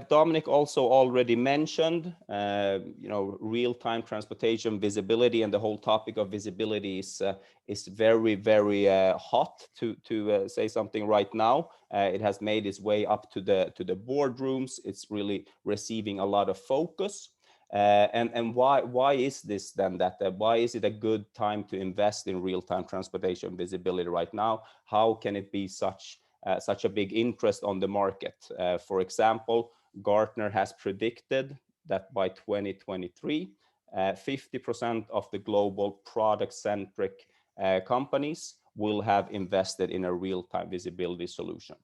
Dominic also already mentioned, real-time transportation visibility, and the whole topic of visibility is very, very hot, to say something right now. It has made its way up to the boardrooms. It's really receiving a lot of focus. And why is this then? Why is it a good time to invest in real-time transportation visibility right now? How can it be such a big interest on the market? For example, Gartner has predicted that by 2023, 50% of the global product-centric companies will have invested in a real-time visibility solution.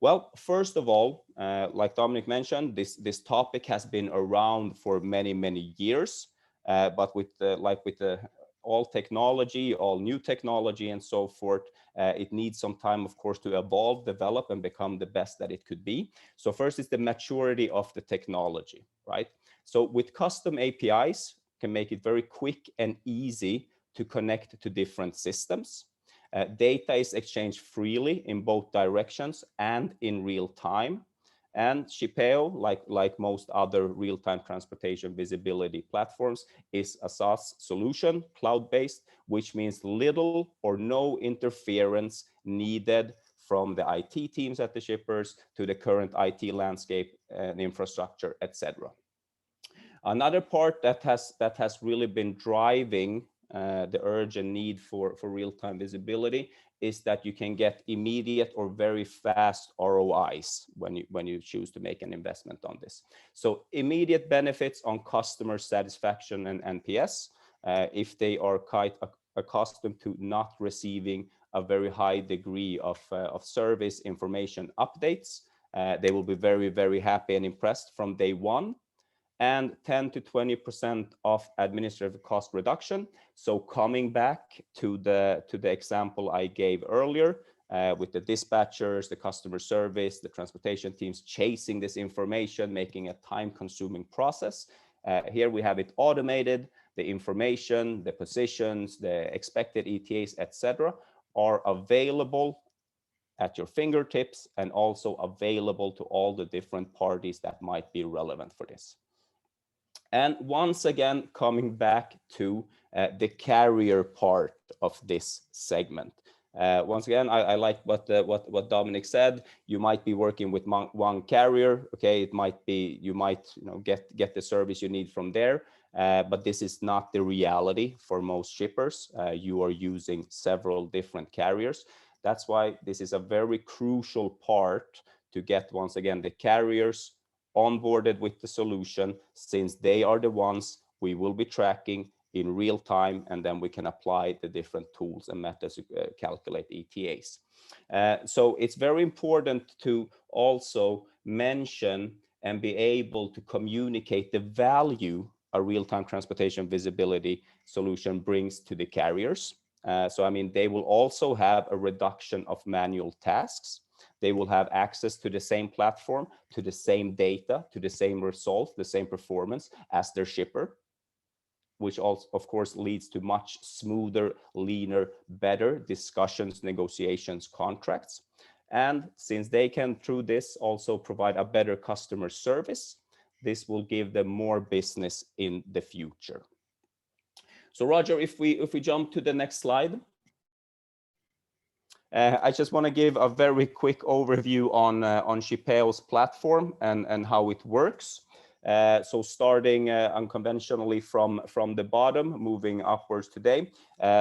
Well, first of all, like Dominic mentioned, this topic has been around for many, many years, but with all technology, all new technology and so forth, it needs some time, of course, to evolve, develop, and become the best that it could be. So first is the maturity of the technology, right? So with custom APIs, can make it very quick and easy to connect to different systems. Data is exchanged freely in both directions and in real time. And Shippeo, like most other real-time transportation visibility platforms, is a SaaS solution, cloud-based, which means little or no interference needed from the IT teams at the shippers to the current IT landscape and infrastructure, etc. Another part that has really been driving the urge and need for real-time visibility is that you can get immediate or very fast ROIs when you choose to make an investment on this. So immediate benefits on customer satisfaction and NPS if they are quite accustomed to not receiving a very high degree of service information updates. They will be very, very happy and impressed from day one. And 10 to 20% of administrative cost reduction. So coming back to the example I gave earlier with the dispatchers, the customer service, the transportation teams chasing this information, making a time-consuming process. Here we have it automated. The information, the positions, the expected ETAs, etc., are available at your fingertips and also available to all the different parties that might be relevant for this. And once again, coming back to the carrier part of this segment. Once again, I like what Dominic said. You might be working with one carrier. Okay, it might be you might get the service you need from there, but this is not the reality for most shippers. You are using several different carriers. That's why this is a very crucial part to get, once again, the carriers onboarded with the solution, since they are the ones we will be tracking in real time, and then we can apply the different tools and methods to calculate ETAs. So it's very important to also mention and be able to communicate the value a real-time transportation visibility solution brings to the carriers. So I mean, they will also have a reduction of manual tasks. They will have access to the same platform, to the same data, to the same results, the same performance as their shipper, which also, of course, leads to much smoother, leaner, better discussions, negotiations, contracts. And since they can, through this, also provide a better customer service, this will give them more business in the future. So Roger, if we jump to the next slide. I just want to give a very quick overview on Shippeo's platform and how it works. So starting unconventionally from the bottom, moving upwards today.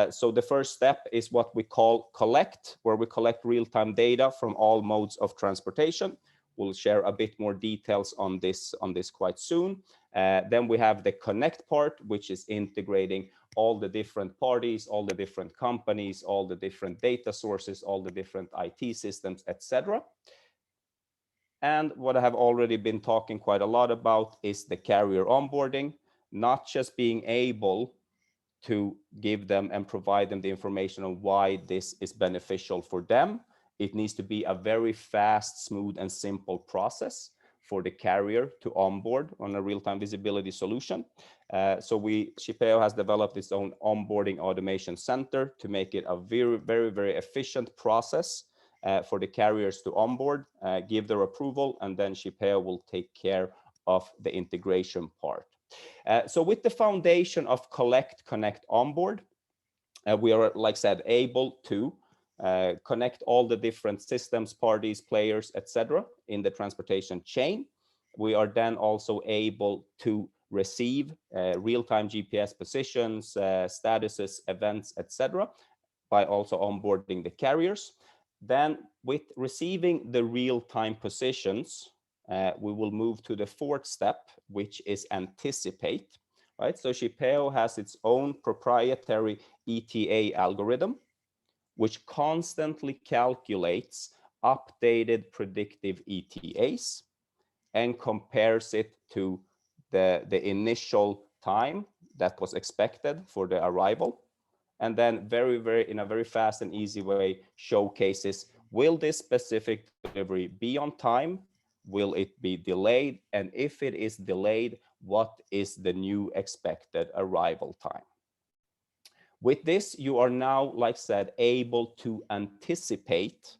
So the first step is what we call collect, where we collect real-time data from all modes of transportation. We'll share a bit more details on this quite soon. Then we have the connect part, which is integrating all the different parties, all the different companies, all the different data sources, all the different IT systems, etc. And what I have already been talking quite a lot about is the carrier onboarding, not just being able to give them and provide them the information on why this is beneficial for them. It needs to be a very fast, smooth, and simple process for the carrier to onboard on a real-time visibility solution. So Shippeo has developed its own onboarding automation center to make it a very, very, very efficient process for the carriers to onboard, give their approval, and then Shippeo will take care of the integration part. So with the foundation of collect, connect, onboard, we are, like I said, able to connect all the different systems, parties, players, etc. in the transportation chain. We are then also able to receive real-time GPS positions, statuses, events, etc. by also onboarding the carriers. Then with receiving the real-time positions, we will move to the fourth step, which is anticipate. Right? So Shippeo has its own proprietary ETA algorithm, which constantly calculates updated predictive ETAs and compares it to the initial time that was expected for the arrival. And then in a very fast and easy way showcases, will this specific delivery be on time? Will it be delayed? And if it is delayed, what is the new expected arrival time? With this, you are now, like I said, able to anticipate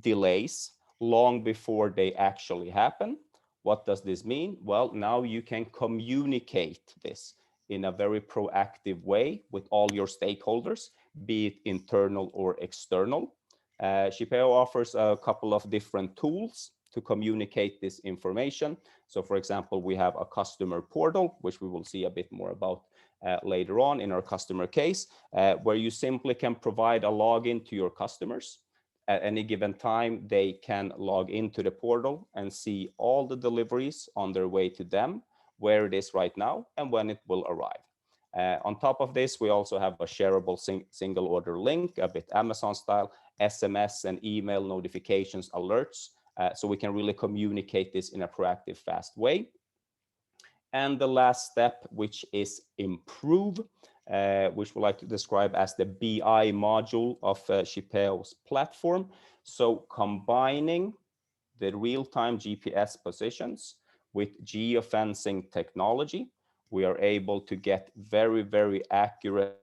delays long before they actually happen. What does this mean? Well, now you can communicate this in a very proactive way with all your stakeholders, be it internal or external. Shippeo offers a couple of different tools to communicate this information. So for example, we have a customer portal, which we will see a bit more about later on in our customer case, where you simply can provide a login to your customers. At any given time, they can log into the portal and see all the deliveries on their way to them, where it is right now, and when it will arrive. On top of this, we also have a shareable single order link, a bit Amazon style, SMS and email notifications, alerts, so we can really communicate this in a proactive, fast way. And the last step, which is improve, which we like to describe as the BI module of Shippeo's platform. So combining the real-time GPS positions with geofencing technology, we are able to get very, very accurate,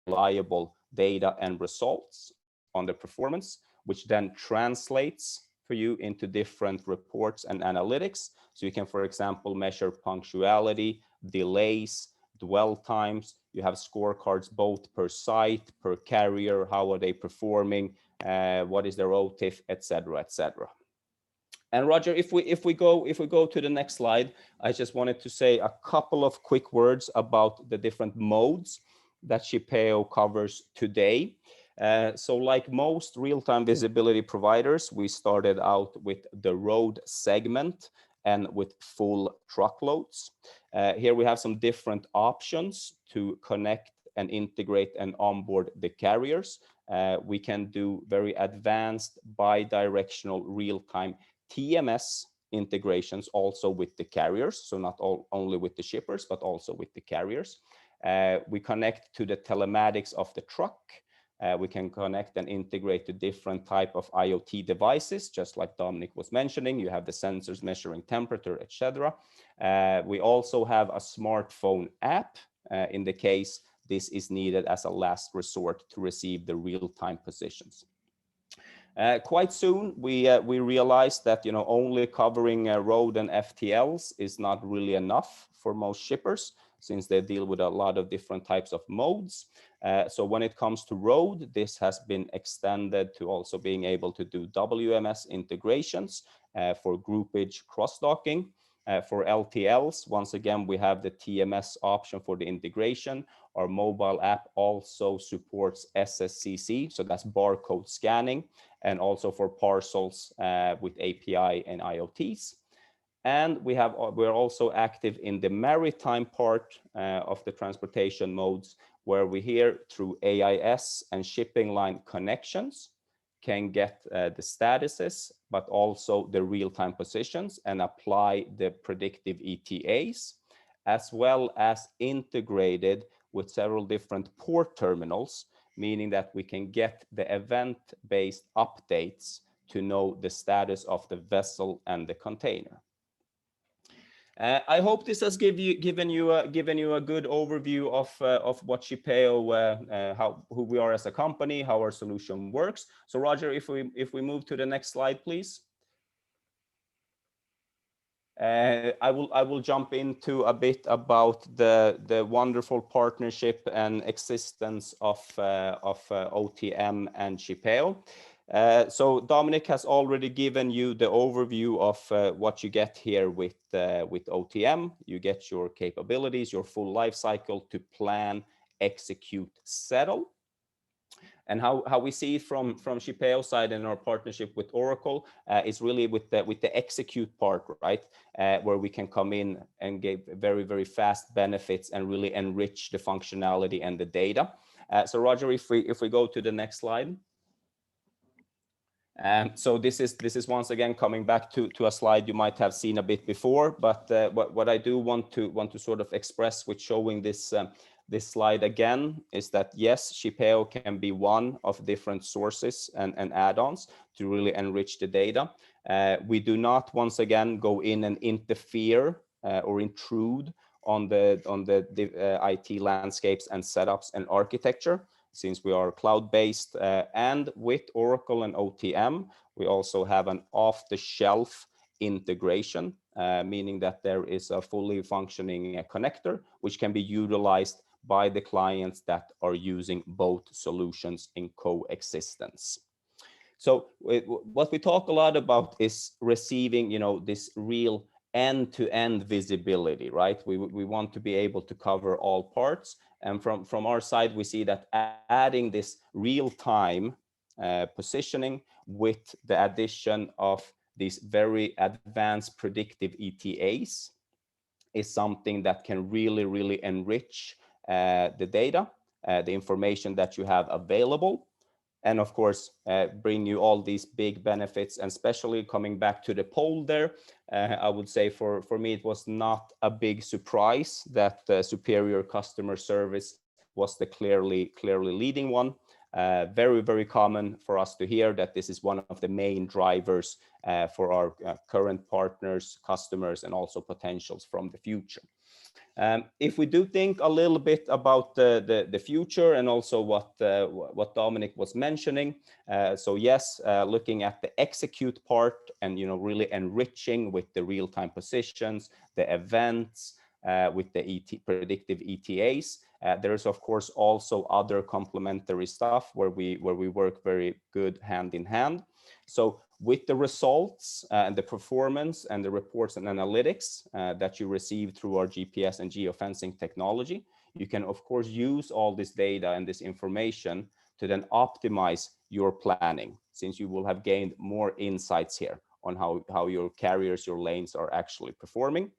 reliable data and results on the performance, which then translates for you into different reports and analytics. So you can, for example, measure punctuality, delays, dwell times. You have scorecards both per site, per carrier, how are they performing, what is their OTIF, etc., etc. And Roger, if we go to the next slide, I just wanted to say a couple of quick words about the different modes that Shippeo covers today. So like most real-time visibility providers, we started out with the road segment and with full truckloads. Here we have some different options to connect and integrate and onboard the carriers. We can do very advanced bi-directional real-time TMS integrations also with the carriers, so not only with the shippers, but also with the carriers. We connect to the telematics of the truck. We can connect and integrate to different type of IoT devices, just like Dominic was mentioning. You have the sensors measuring temperature, etc. We also have a smartphone app in the case this is needed as a last resort to receive the real-time positions. Quite soon, we realized that only covering road and FTLs is not really enough for most shippers, since they deal with a lot of different types of modes. So when it comes to road, this has been extended to also being able to do WMS integrations for groupage cross-docking. For LTLs, once again, we have the TMS option for the integration. Our mobile app also supports SSCC, so that's barcode scanning, and also for parcels with API and IoTs. And we're also active in the maritime part of the transportation modes, where we here through AIS and shipping line connections can get the statuses, but also the real-time positions and apply the predictive ETAs, as well as integrated with several different port terminals, meaning that we can get the event-based updates to know the status of the vessel and the container. I hope this has given you a good overview of what Shippeo, who we are as a company, how our solution works. So Roger, if we move to the next slide, please. I will jump into a bit about the wonderful partnership and existence of OTM and Shippeo. So Dominic has already given you the overview of what you get here with OTM. You get your capabilities, your full life cycle to plan, execute, settle. And how we see it from Shippeo's side in our partnership with Oracle is really with the execute part, right? Where we can come in and give very, very fast benefits and really enrich the functionality and the data. So Roger, if we go to the next slide. So this is once again coming back to a slide you might have seen a bit before, but what I do want to sort of express with showing this slide again is that yes, Shippeo can be one of different sources and add-ons to really enrich the data. We do not once again go in and interfere or intrude on the IT landscapes and setups and architecture, since we are cloud-based, and with Oracle and OTM, we also have an off-the-shelf integration, meaning that there is a fully functioning connector, which can be utilized by the clients that are using both solutions in coexistence. So what we talk a lot about is receiving, this real end-to-end visibility, right? We want to be able to cover all parts. And from our side, we see that adding this real-time positioning with the addition of these very advanced predictive ETAs is something that can really enrich the data, the information that you have available, and of course bring you all these big benefits. And especially coming back to the poll there, I would say for me it was not a big surprise that superior customer service was the clearly leading one. Very common for us to hear that this is one of the main drivers for our current partners, customers, and also potentials from the future. If we do think a little bit about the future and also what Dominic was mentioning, so yes, looking at the execute part and really enriching with the real-time positions, the events, with the predictive ETAs. There's of course also other complementary stuff where we work very good hand in hand. So with the results and the performance and the reports and analytics that you receive through our GPS and geofencing technology, you can of course use all this data and this information to then optimize your planning, since you will have gained more insights here on how your carriers, your lanes are actually performing.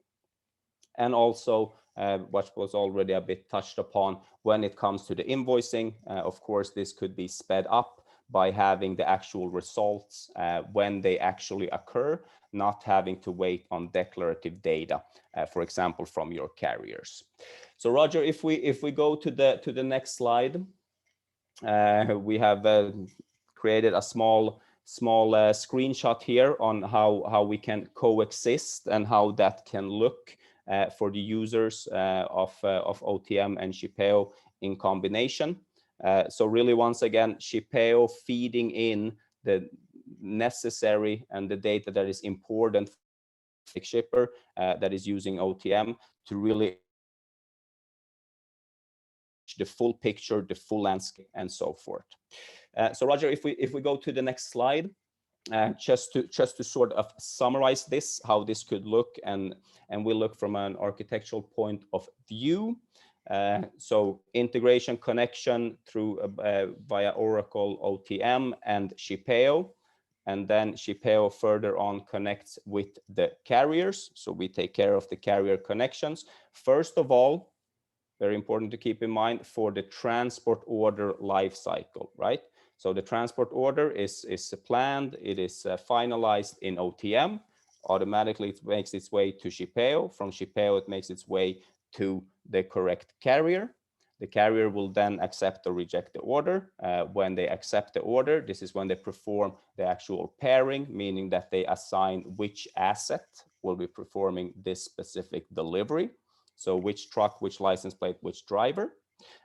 And also what was already a bit touched upon when it comes to the invoicing, of course, this could be sped up by having the actual results when they actually occur, not having to wait on declarative data, for example, from your carriers. So Roger, if we go to the next slide, we have created a small screenshot here on how we can coexist and how that can look for the users of OTM and Shippeo in combination. So really, once again, Shippeo feeding in the necessary and the data that is important for the shipper that is using OTM to really the full picture, the full landscape, and so forth. So Roger, if we go to the next slide, just to sort of summarize this, how this could look, and we look from an architectural point of view. So integration connection through via Oracle OTM and Shippeo, and then Shippeo further on connects with the carriers. So we take care of the carrier connections. First of all, very important to keep in mind for the transport order life cycle, right? So the transport order is planned, it is finalized in OTM. Automatically, it makes its way to Shippeo. From Shippeo, it makes its way to the correct carrier. The carrier will then accept or reject the order. When they accept the order, this is when they perform the actual pairing, meaning that they assign which asset will be performing this specific delivery. So which truck, which license plate, which driver.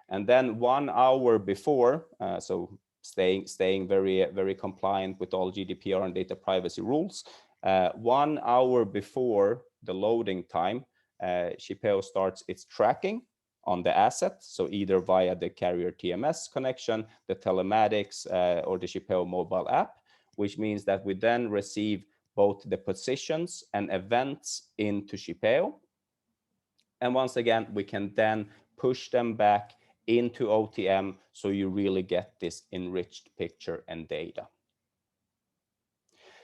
And then 1 hour before, so staying very compliant with all GDPR and data privacy rules, 1 hour before the loading time, Shippeo starts its tracking on the asset. So either via the carrier TMS connection, the telematics, or the Shippeo mobile app, which means that we then receive both the positions and events into Shippeo. And once again, we can then push them back into OTM, so you really get this enriched picture and data.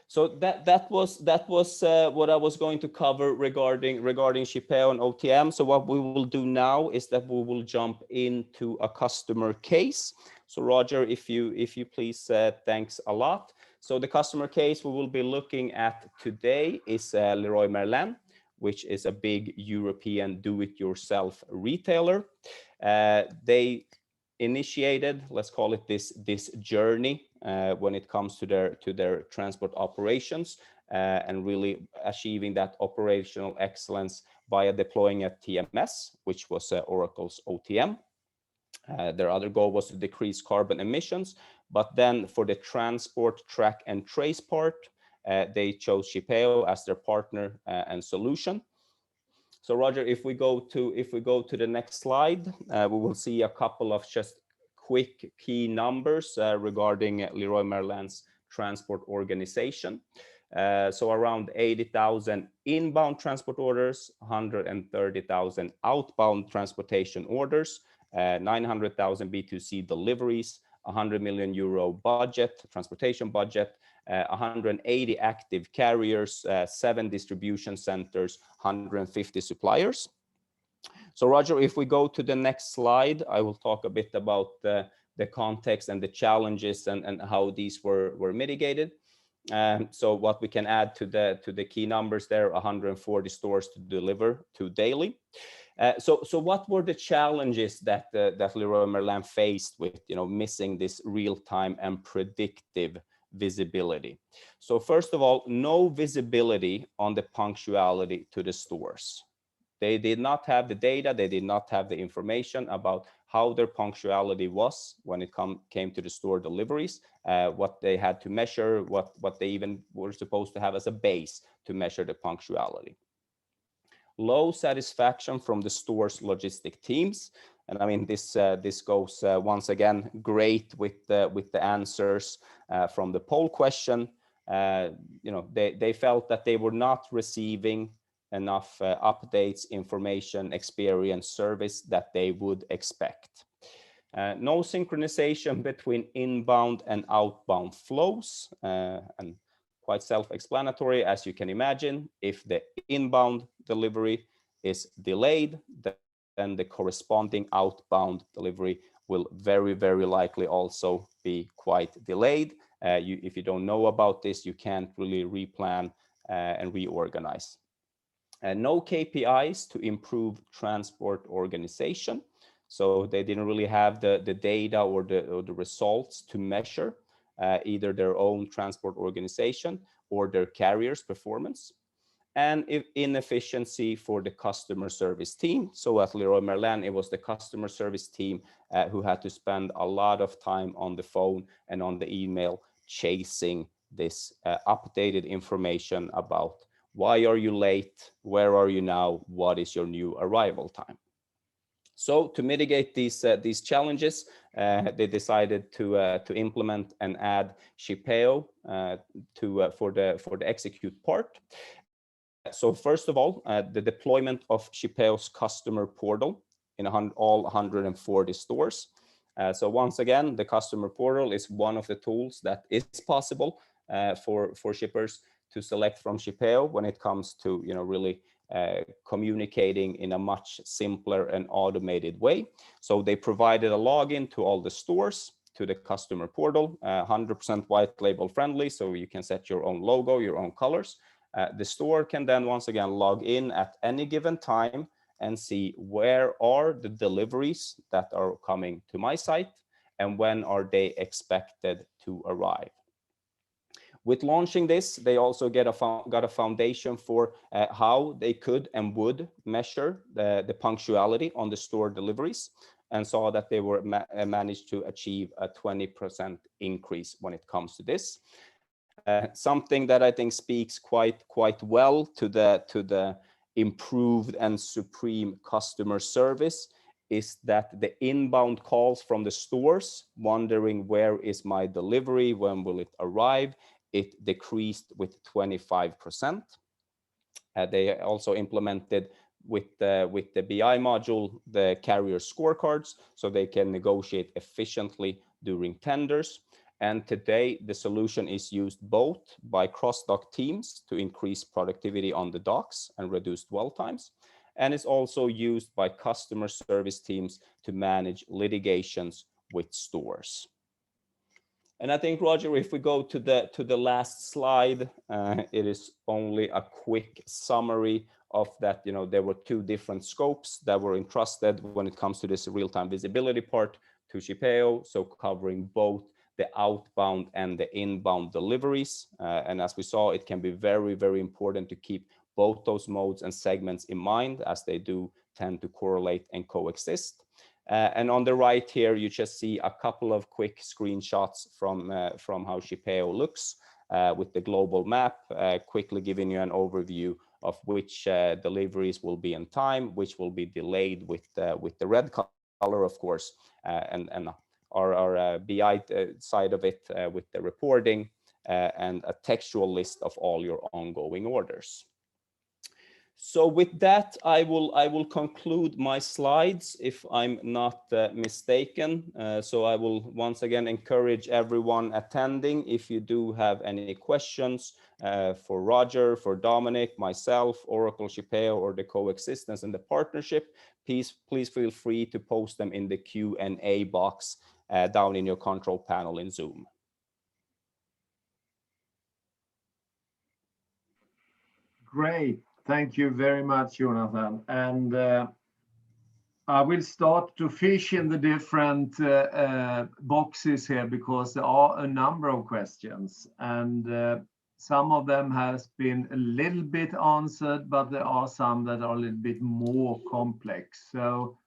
So that was what I was going to cover regarding Shippeo and OTM. So what we will do now is that we will jump into a customer case. So Roger, if you please, thanks a lot. So the customer case we will be looking at today is Leroy Merlin, which is a big European do-it-yourself retailer. They initiated, let's call it this journey when it comes to their transport operations and really achieving that operational excellence via deploying a TMS, which was Oracle's OTM. Their other goal was to decrease carbon emissions, but then for the transport track and trace part, they chose Shippeo as their partner and solution. So Roger, if we go to the next slide, we will see a couple of just quick key numbers regarding Leroy Merlin's transport organization. So around 80,000 inbound transport orders, 130,000 outbound transportation orders, 900,000 B2C deliveries, 100 million euro budget, transportation budget, 180 active carriers, 7 distribution centers, 150 suppliers. So Roger, if we go to the next slide, I will talk a bit about the context and the challenges and how these were mitigated. So what we can add to the key numbers there, 140 stores to deliver to daily. So what were the challenges that Leroy Merlin faced with missing this real-time and predictive visibility? So first of all, no visibility on the punctuality to the stores. They did not have the data, they did not have the information about how their punctuality was when it came to the store deliveries, what they had to measure, what they even were supposed to have as a base to measure the punctuality. Low satisfaction from the store's logistic teams. And I mean, this goes once again great with the answers from the poll question. They felt that they were not receiving enough updates, information, experience, service that they would expect. No synchronization between inbound and outbound flows, and quite self-explanatory, as you can imagine. If the inbound delivery is delayed, then the corresponding outbound delivery will very, very likely also be quite delayed. If you don't know about this, you can't really replan and reorganize. No KPIs to improve transport organization. So they didn't really have the data or the results to measure either their own transport organization or their carrier's performance. And inefficiency for the customer service team. So at Leroy Merlin, it was the customer service team who had to spend a lot of time on the phone and on the email chasing this updated information about why are you late, where are you now, what is your new arrival time. So to mitigate these challenges, they decided to implement and add Shippeo for the execute part. So first of all, the deployment of Shippeo's customer portal in all 140 stores. So once again, the customer portal is one of the tools that is possible for shippers to select from Shippeo when it comes to really communicating in a much simpler and automated way. So they provided a login to all the stores, to the customer portal, 100% white label friendly, so you can set your own logo, your own colors. The store can then once again log in at any given time and see where are the deliveries that are coming to my site and when are they expected to arrive. With launching this, they also got a foundation for how they could and would measure the punctuality on the store deliveries, and saw that they were managed to achieve a 20% increase when it comes to this. Something that I think speaks quite well to the improved and supreme customer service is that the inbound calls from the stores wondering where is my delivery, when will it arrive, it decreased with 25%. They also implemented with the BI module the carrier scorecards so they can negotiate efficiently during tenders. And today the solution is used both by cross-dock teams to increase productivity on the docks and reduce dwell times, and it's also used by customer service teams to manage litigations with stores. And I think, Roger, if we go to the last slide, it is only a quick summary of that. There were 2 different scopes that were entrusted when it comes to this real-time visibility part to Shippeo, so covering both the outbound and the inbound deliveries. And as we saw, it can be very, very important to keep both those modes and segments in mind, as they do tend to correlate and coexist. And on the right here, you just see a couple of quick screenshots from how Shippeo looks with the global map, quickly giving you an overview of which deliveries will be in time, which will be delayed with the red color, of course, and our BI side of it with the reporting, and a textual list of all your ongoing orders. So with that, I will conclude my slides if I'm not mistaken. So I will once again encourage everyone attending, if you do have any questions for Roger, for Dominic, myself, Oracle, Shippeo, or the coexistence and the partnership, please feel free to post them in the Q&A box down in your control panel in Zoom. Great. Thank you very much, Jonathan. And I will start to fish in the different boxes here, because there are a number of questions, and some of them has been a little bit answered, but there are some that are a little bit more complex. So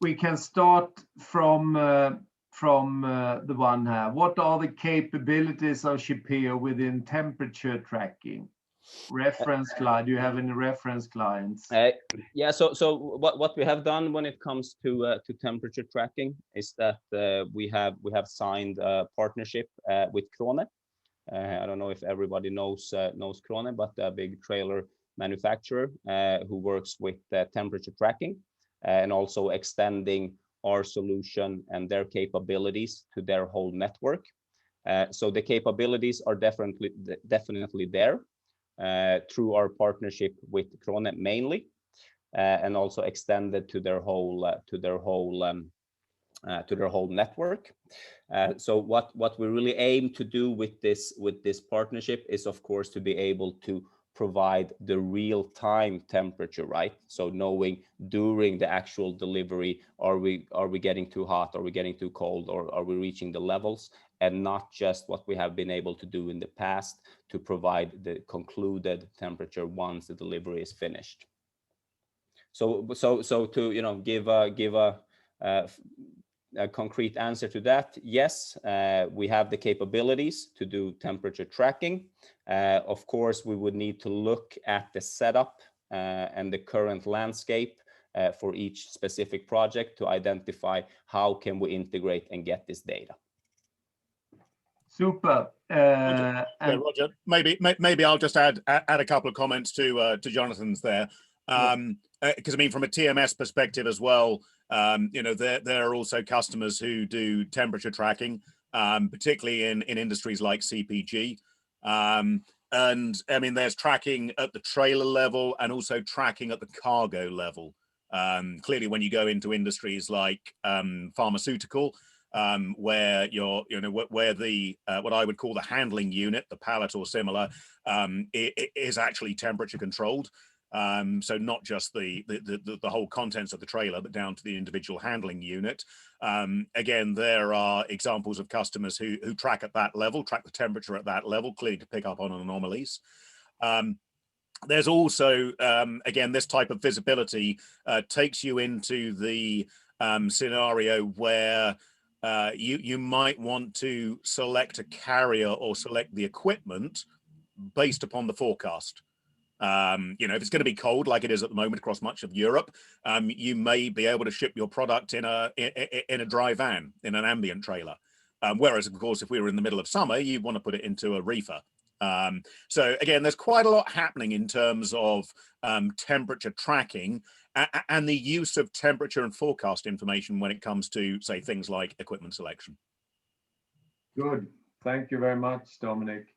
we can start from the one here. What are the capabilities of Shippeo within temperature tracking? Reference client. Do you have any reference clients? Yeah. So what we have done when it comes to temperature tracking is that we have signed a partnership with Krone. I don't know if everybody knows Krone, but a big trailer manufacturer who works with temperature tracking and also extending our solution and their capabilities to their whole network. So the capabilities are definitely there through our partnership with Krone mainly, and also extended to their whole network. So what we really aim to do with this partnership is, of course, to be able to provide the real-time temperature, right? So knowing during the actual delivery, are we getting too hot, are we getting too cold, or are we reaching the levels, and not just what we have been able to do in the past to provide the concluded temperature once the delivery is finished. So to give a concrete answer to that, yes, we have the capabilities to do temperature tracking. Of course, we would need to look at the setup and the current landscape for each specific project to identify how can we integrate and get this data. Super. Roger, maybe I'll just add a couple of comments to Jonathan's there, because I mean, from a TMS perspective as well, there are also customers who do temperature tracking, particularly in industries like CPG, and I mean, there's tracking at the trailer level and also tracking at the cargo level. Clearly, when you go into industries like pharmaceutical, where where the what I would call the handling unit, the pallet or similar, is actually temperature controlled. So not just the whole contents of the trailer, but down to the individual handling unit. Again, there are examples of customers who track at that level, track the temperature at that level, clearly to pick up on anomalies. There's also, again, this type of visibility takes you into the scenario where you might want to select a carrier or select the equipment based upon the forecast. If it's going to be cold like it is at the moment across much of Europe, you may be able to ship your product in a dry van, in an ambient trailer. Whereas, of course, if we were in the middle of summer, you want to put it into a reefer. So again, there's quite a lot happening in terms of temperature tracking and the use of temperature and forecast information when it comes to, say, things like equipment selection. Good. Thank you very much, Dominic.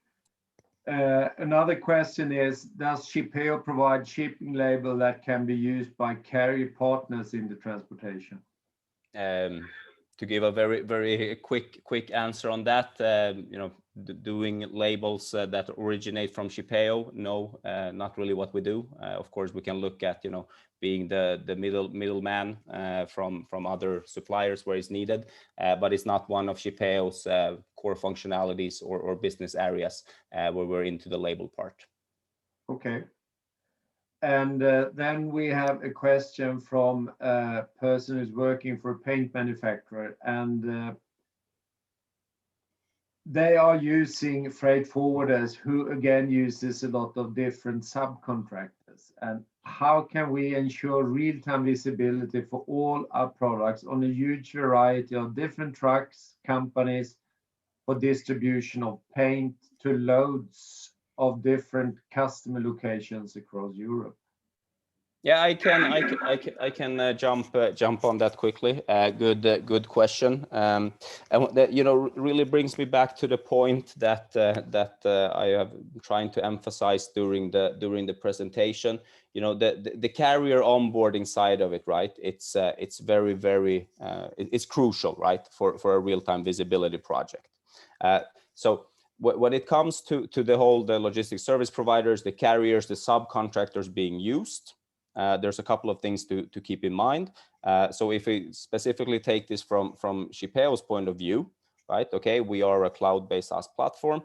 Another question is, does Shippeo provide shipping label that can be used by carrier partners in the transportation? To give a very quick answer on that, doing labels that originate from Shippeo, no, not really what we do. Of course, we can look at being the middleman from other suppliers where it's needed, but it's not one of Shippeo's core functionalities or business areas where we're into the label part. Okay. And then we have a question from a person who's working for a paint manufacturer, and they are using freight forwarders who again uses a lot of different subcontractors. And how can we ensure real-time visibility for all our products on a huge variety of different trucks, companies, for distribution of paint to loads of different customer locations across Europe? Yeah, I can jump on that quickly. Good question. And that, you know, really brings me back to the point that I have trying to emphasize during the presentation. You know, the carrier onboarding side of it, right? It's very it's crucial, right, for a real-time visibility project. So when it comes to the logistics service providers, the carriers, the subcontractors being used, there's a couple of things to keep in mind. So if we specifically take this from Shippeo's point of view, right? Okay, we are a cloud-based SaaS platform.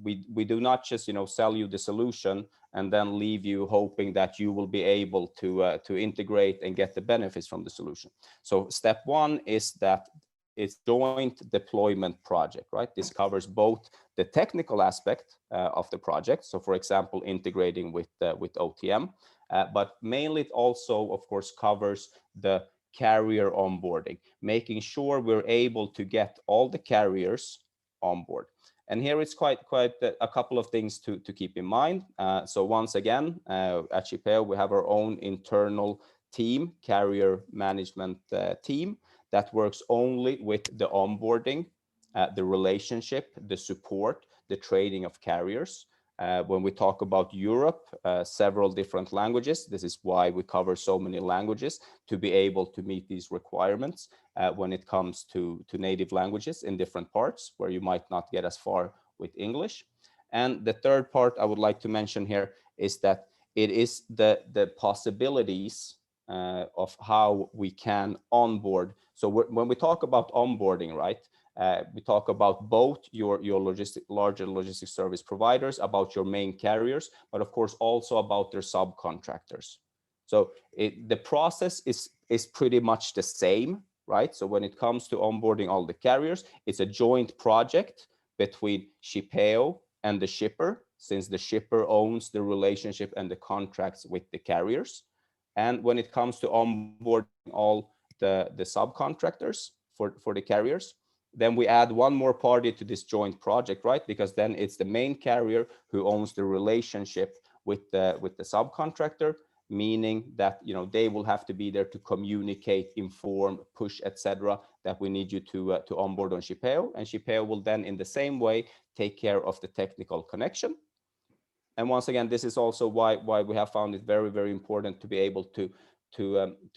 We do not just, you know, sell you the solution and then leave you hoping that you will be able to integrate and get the benefits from the solution. So step one is that it's joint deployment project, right? This covers both the technical aspect of the project. So for example, integrating with OTM, but mainly it also, of course, covers the carrier onboarding, making sure we're able to get all the carriers on board. And here it's quite a couple of things to keep in mind. So once again, at Shippeo, we have our own internal team, carrier management team, that works only with the onboarding, the relationship, the support, the training of carriers. When we talk about Europe, several different languages. This is why we cover so many languages, to be able to meet these requirements when it comes to native languages in different parts where you might not get as far with English. And the third part I would like to mention here is that it is the possibilities of how we can onboard. So when we talk about onboarding, right, we talk about both your larger logistic service providers, about your main carriers, but of course also about their subcontractors. So the process is pretty much the same, right? So when it comes to onboarding all the carriers, it's a joint project between Shippeo and the shipper, since the shipper owns the relationship and the contracts with the carriers. And when it comes to onboarding all the subcontractors for the carriers, then we add one more party to this joint project, right? Because then it's the main carrier who owns the relationship with the subcontractor, meaning that, you know, they will have to be there to communicate, inform, push, etc., that we need you to onboard on Shippeo, and Shippeo will then in the same way take care of the technical connection. And once again, this is also why we have found it very important to be able to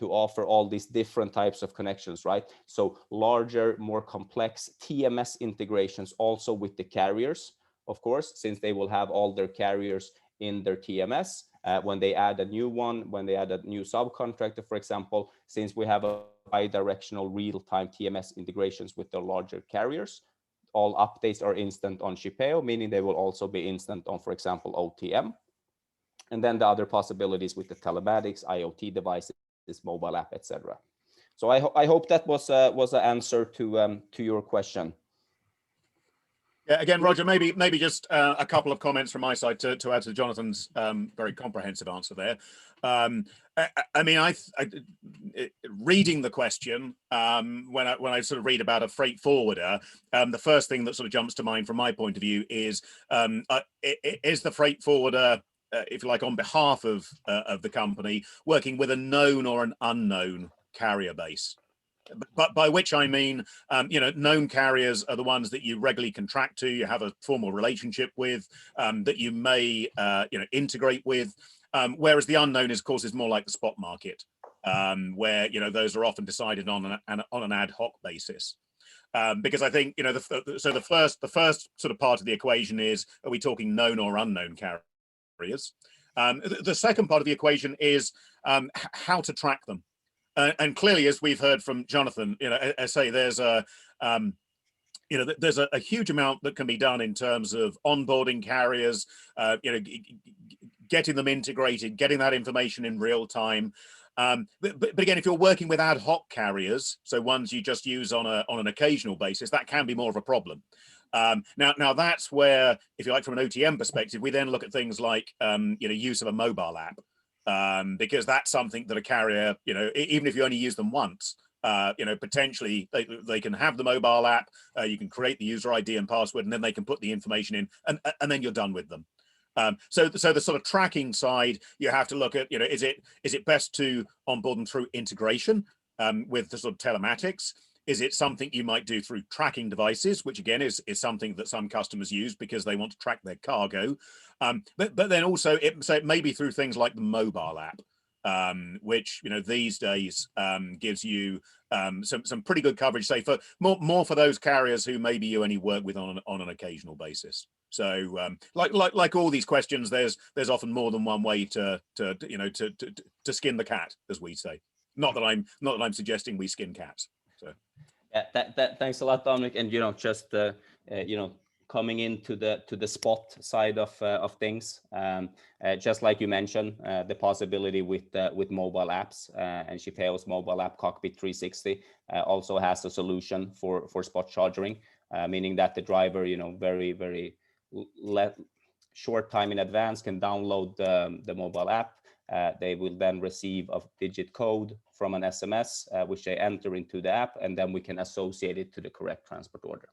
offer all these different types of connections, right? So larger, more complex TMS integrations also with the carriers, of course, since they will have all their carriers in their TMS. When they add a new one, when they add a new subcontractor, for example, since we have a bi-directional real-time TMS integrations with the larger carriers, all updates are instant on Shippeo, meaning they will also be instant on, for example, OTM. And then the other possibilities with the telematics, IoT devices, mobile app, etc. So I hope that was an answer to your question. Yeah, again, Roger, maybe just a couple of comments from my side to add to Jonathan's very comprehensive answer there. I mean, reading the question, when I sort of read about a freight forwarder, the first thing that sort of jumps to mind from my point of view is the freight forwarder, if you like, on behalf of the company, working with a known or an unknown carrier base? But by which I mean, you know, known carriers are the ones that you regularly contract to, you have a formal relationship with, that you may, you know, integrate with. Whereas the unknown, of course, is more like the spot market, where, you know, those are often decided on an ad hoc basis. Because I think, you know, the first sort of part of the equation is, are we talking known or unknown carriers? The second part of the equation is how to track them. And clearly, as we've heard from Jonathan, you know, I say there's a you know, there's a huge amount that can be done in terms of onboarding carriers, you know, getting them integrated, getting that information in real time. But again, if you're working with ad hoc carriers, so ones you just use on an occasional basis, that can be more of a problem. Now that's where, if you like, from an OTM perspective, we then look at things like, you know, use of a mobile app. because that's something that a carrier, you know, even if you only use them once, you know, potentially they can have the mobile app, you can create the user ID and password, and then they can put the information in, and then you're done with them. So the sort of tracking side, you have to look at, you know, is it best to onboard them through integration with the sort of telematics? Is it something you might do through tracking devices, which again is something that some customers use because they want to track their cargo, but then also it may be through things like the mobile app, which, you know, these days gives you some pretty good coverage, say for more for those carriers who maybe you only work with on an occasional basis. So like all these questions, there's often more than one way to you know to skin the cat, as we say. Not that I'm suggesting we skin cats. So yeah, thanks a lot, Dominic. And you know, just you know, coming into the spot side of things, just like you mentioned, the possibility with mobile apps, and Shippeo's mobile app Cockpit 360 also has a solution for spot charging, meaning that the driver, you know, very short time in advance can download the mobile app. They will then receive a digit code from an SMS, which they enter into the app, and then we can associate it to the correct transport order.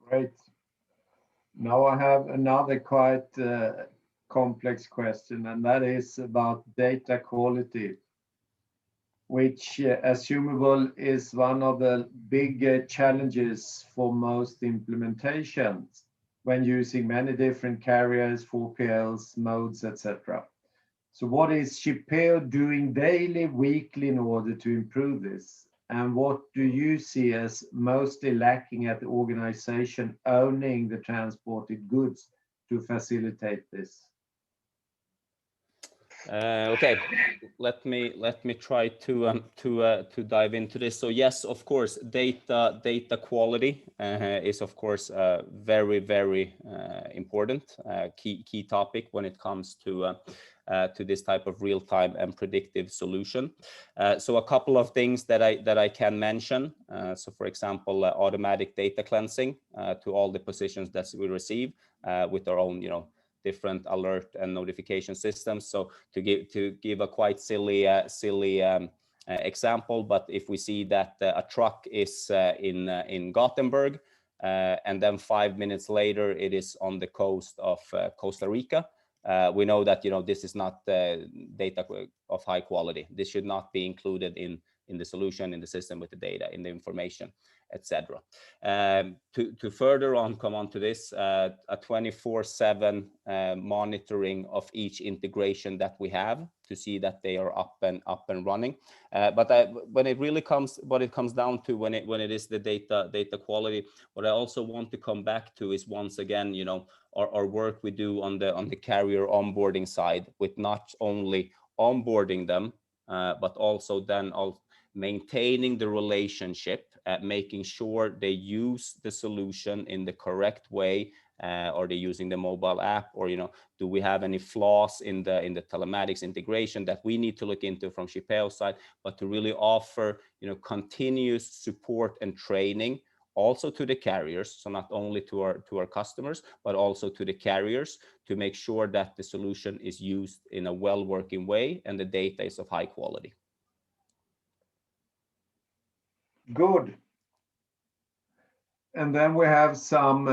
Great. Now I have another quite complex question, and that is about data quality, which assumable is one of the big challenges for most implementations when using many different carriers, 4PLs, modes, etc. So what is Shippeo doing daily, weekly in order to improve this? And what do you see as mostly lacking at the organization owning the transported goods to facilitate this? Okay, let me try to dive into this. So yes, of course, data quality is of course very important key topic when it comes to this type of real-time and predictive solution. So a couple of things that I can mention. So for example, automatic data cleansing to all the positions that we receive with our own, you know, different alert and notification systems. So to give a quite silly example, but if we see that a truck is in Gothenburg, and then 5 minutes later it is on the coast of Costa Rica, we know that, you know, this is not data of high quality. This should not be included in the solution, in the system with the data, in the information, etc. To further on come on to this, a 24/7 monitoring of each integration that we have to see that they are up and running. But when it really comes, what it comes down to when it is the data quality, what I also want to come back to is, once again, you know, our work we do on the carrier onboarding side, with not only onboarding them, but also then maintaining the relationship, making sure they use the solution in the correct way, or they're using the mobile app, or, you know, do we have any flaws in the telematics integration that we need to look into from Shippeo side, but to really offer, you know, continuous support and training also to the carriers, so not only to our customers, but also to the carriers, to make sure that the solution is used in a well-working way and the data is of high quality. Good. And then we have some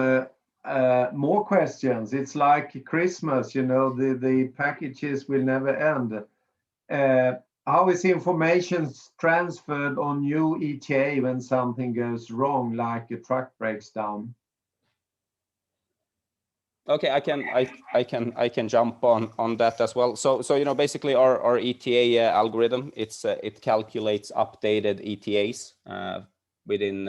more questions. It's like Christmas, you know, the packages will never end. How is information transferred on new ETA when something goes wrong, like a truck breaks down? Okay, I can jump on that as well. So you know, basically our ETA algorithm, it calculates updated ETAs within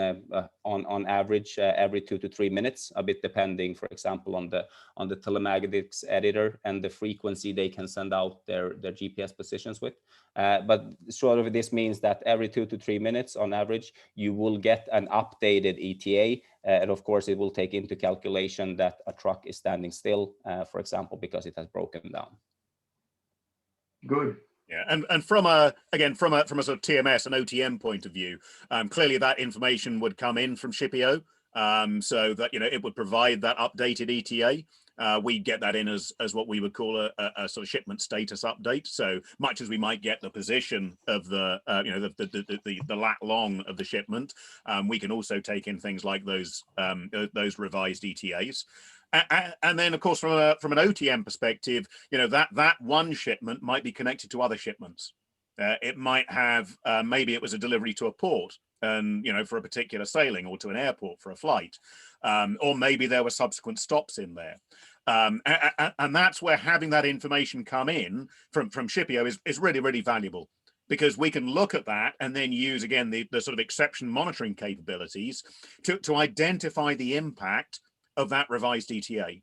on average every 2 to 3 minutes, a bit depending, for example, on the telematics editor and the frequency they can send out their GPS positions with. But sort of this means that every 2 to 3 minutes on average, you will get an updated ETA. And of course, it will take into calculation that a truck is standing still, for example, because it has broken down. Good. Yeah, and from a sort of TMS and OTM point of view, clearly that information would come in from Shippeo, so that, you know, it would provide that updated ETA. we get that in as what we would call a sort of shipment status update. So much as we might get the position of the the lat long of the shipment, we can also take in things like those revised ETAs. And then, of course, from an OTM perspective, that one shipment might be connected to other shipments. It might have maybe it was a delivery to a port, and for a particular sailing, or to an airport for a flight, or maybe there were subsequent stops in there. And that's where having that information come in from Shippeo is really, really valuable, because we can look at that and then use, again, the sort of exception monitoring capabilities to identify the impact of that revised ETA.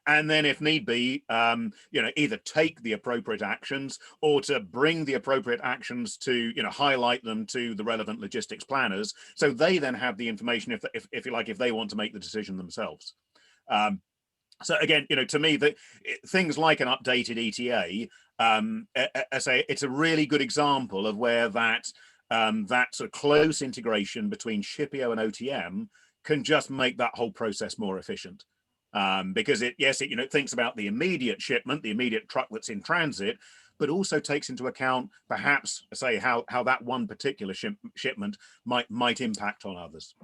And then, if need be, either take the appropriate actions, or to bring the appropriate actions to, highlight them to the relevant logistics planners, so they then have the information if you like, if they want to make the decision themselves. So again, to me, things like an updated ETA, I say it's a really good example of where that sort of close integration between Shippeo and OTM can just make that whole process more efficient. Because it thinks about the immediate shipment, the immediate truck that's in transit, but also takes into account perhaps, say, how that one particular shipment might impact on others.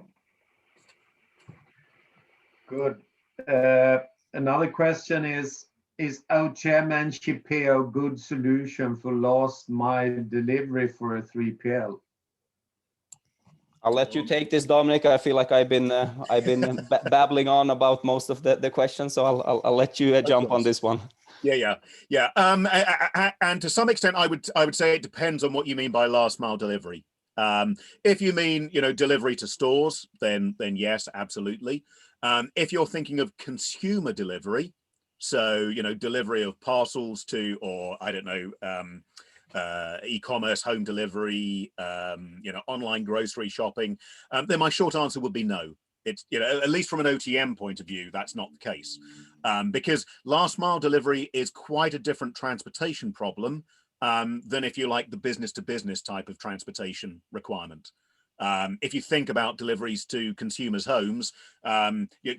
Good. Another question is OTM and Shippeo a good solution for last mile delivery for a 3PL? I'll let you take this, Dominic. I feel like I've been babbling on about most of the questions, so I'll let you jump on this one. Yeah. And to some extent, I would say it depends on what you mean by last mile delivery. If you mean delivery to stores, then yes, absolutely. If you're thinking of consumer delivery, so delivery of parcels to, or I don't know, e-commerce, home delivery, online grocery shopping, then my short answer would be no. It's at least from an OTM point of view, that's not the case, because last mile delivery is quite a different transportation problem than, if you like, the business to business type of transportation requirement. If you think about deliveries to consumers' homes,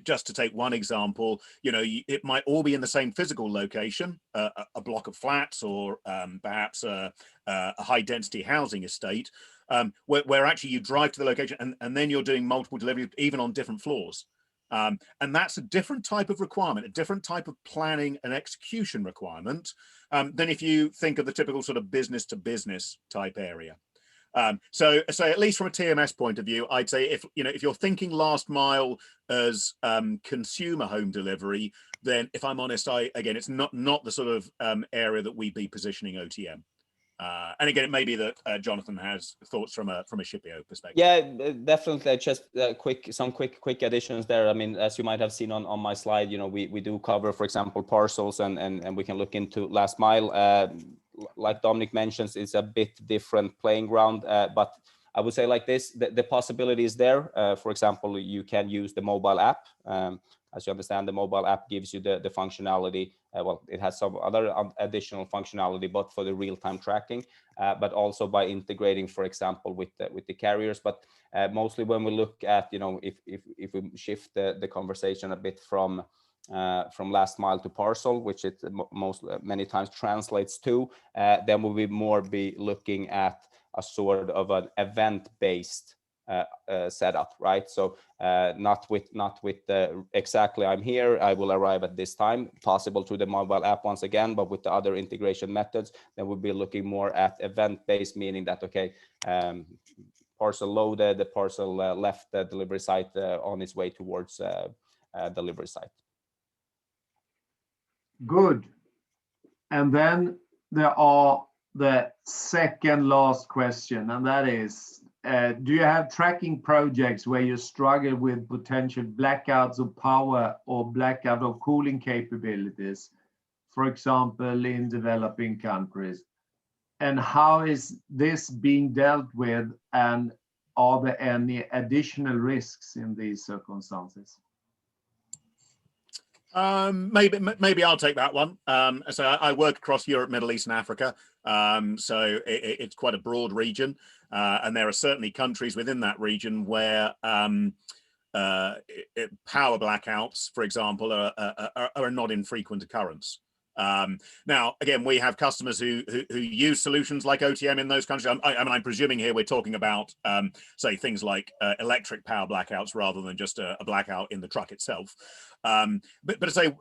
just to take one example, it might all be in the same physical location, a block of flats, or perhaps a high density housing estate, where actually you drive to the location and then you're doing multiple deliveries, even on different floors. And that's a different type of requirement, a different type of planning and execution requirement than if you think of the typical sort of business to business type area. So at least from a TMS point of view, I'd say if you're thinking last mile as consumer home delivery, then if I'm honest, again, it's not the sort of area that we'd be positioning OTM. And again, it may be that Jonathan has thoughts from a Shippeo perspective. Yeah, definitely. Just some quick additions there. I mean, as you might have seen on my slide, we do cover, for example, parcels, and we can look into last mile. Like Dominic mentions, it's a bit different playing ground, but I would say like this, the possibility is there. For example, you can use the mobile app. As you understand, the mobile app gives you the functionality. Well, it has some other additional functionality, but for the real-time tracking, but also by integrating, for example, with the carriers. But mostly when we look at, if we shift the conversation a bit from last mile to parcel, which it many times translates to, then we will more be looking at a sort of an event-based setup, right? So not with exactly I'm here, I will arrive at this time, possible to the mobile app once again, but with the other integration methods, then we'll be looking more at event-based, meaning that parcel loaded, the parcel left the delivery site on its way towards delivery site. Good. And then there are the second last question, and that is, do you have tracking projects where you struggle with potential blackouts of power or blackout of cooling capabilities, for example, in developing countries? And how is this being dealt with, and are there any additional risks in these circumstances? Maybe I'll take that one. So I work across Europe, Middle East, and Africa. So it's quite a broad region, and there are certainly countries within that region where power blackouts, for example, are a not infrequent occurrence. Now, again, we have customers who use solutions like OTM in those countries. I mean, I'm presuming here we're talking about, say, things like electric power blackouts rather than just a blackout in the truck itself. But to say,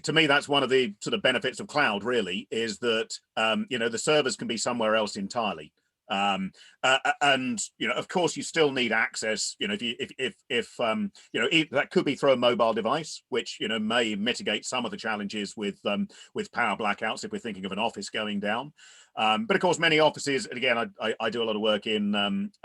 to me, that's one of the sort of benefits of cloud, really, is that, the servers can be somewhere else entirely. And of course you still need access, if that could be through a mobile device, which may mitigate some of the challenges with power blackouts if we're thinking of an office going down. But of course many offices, and again I do a lot of work in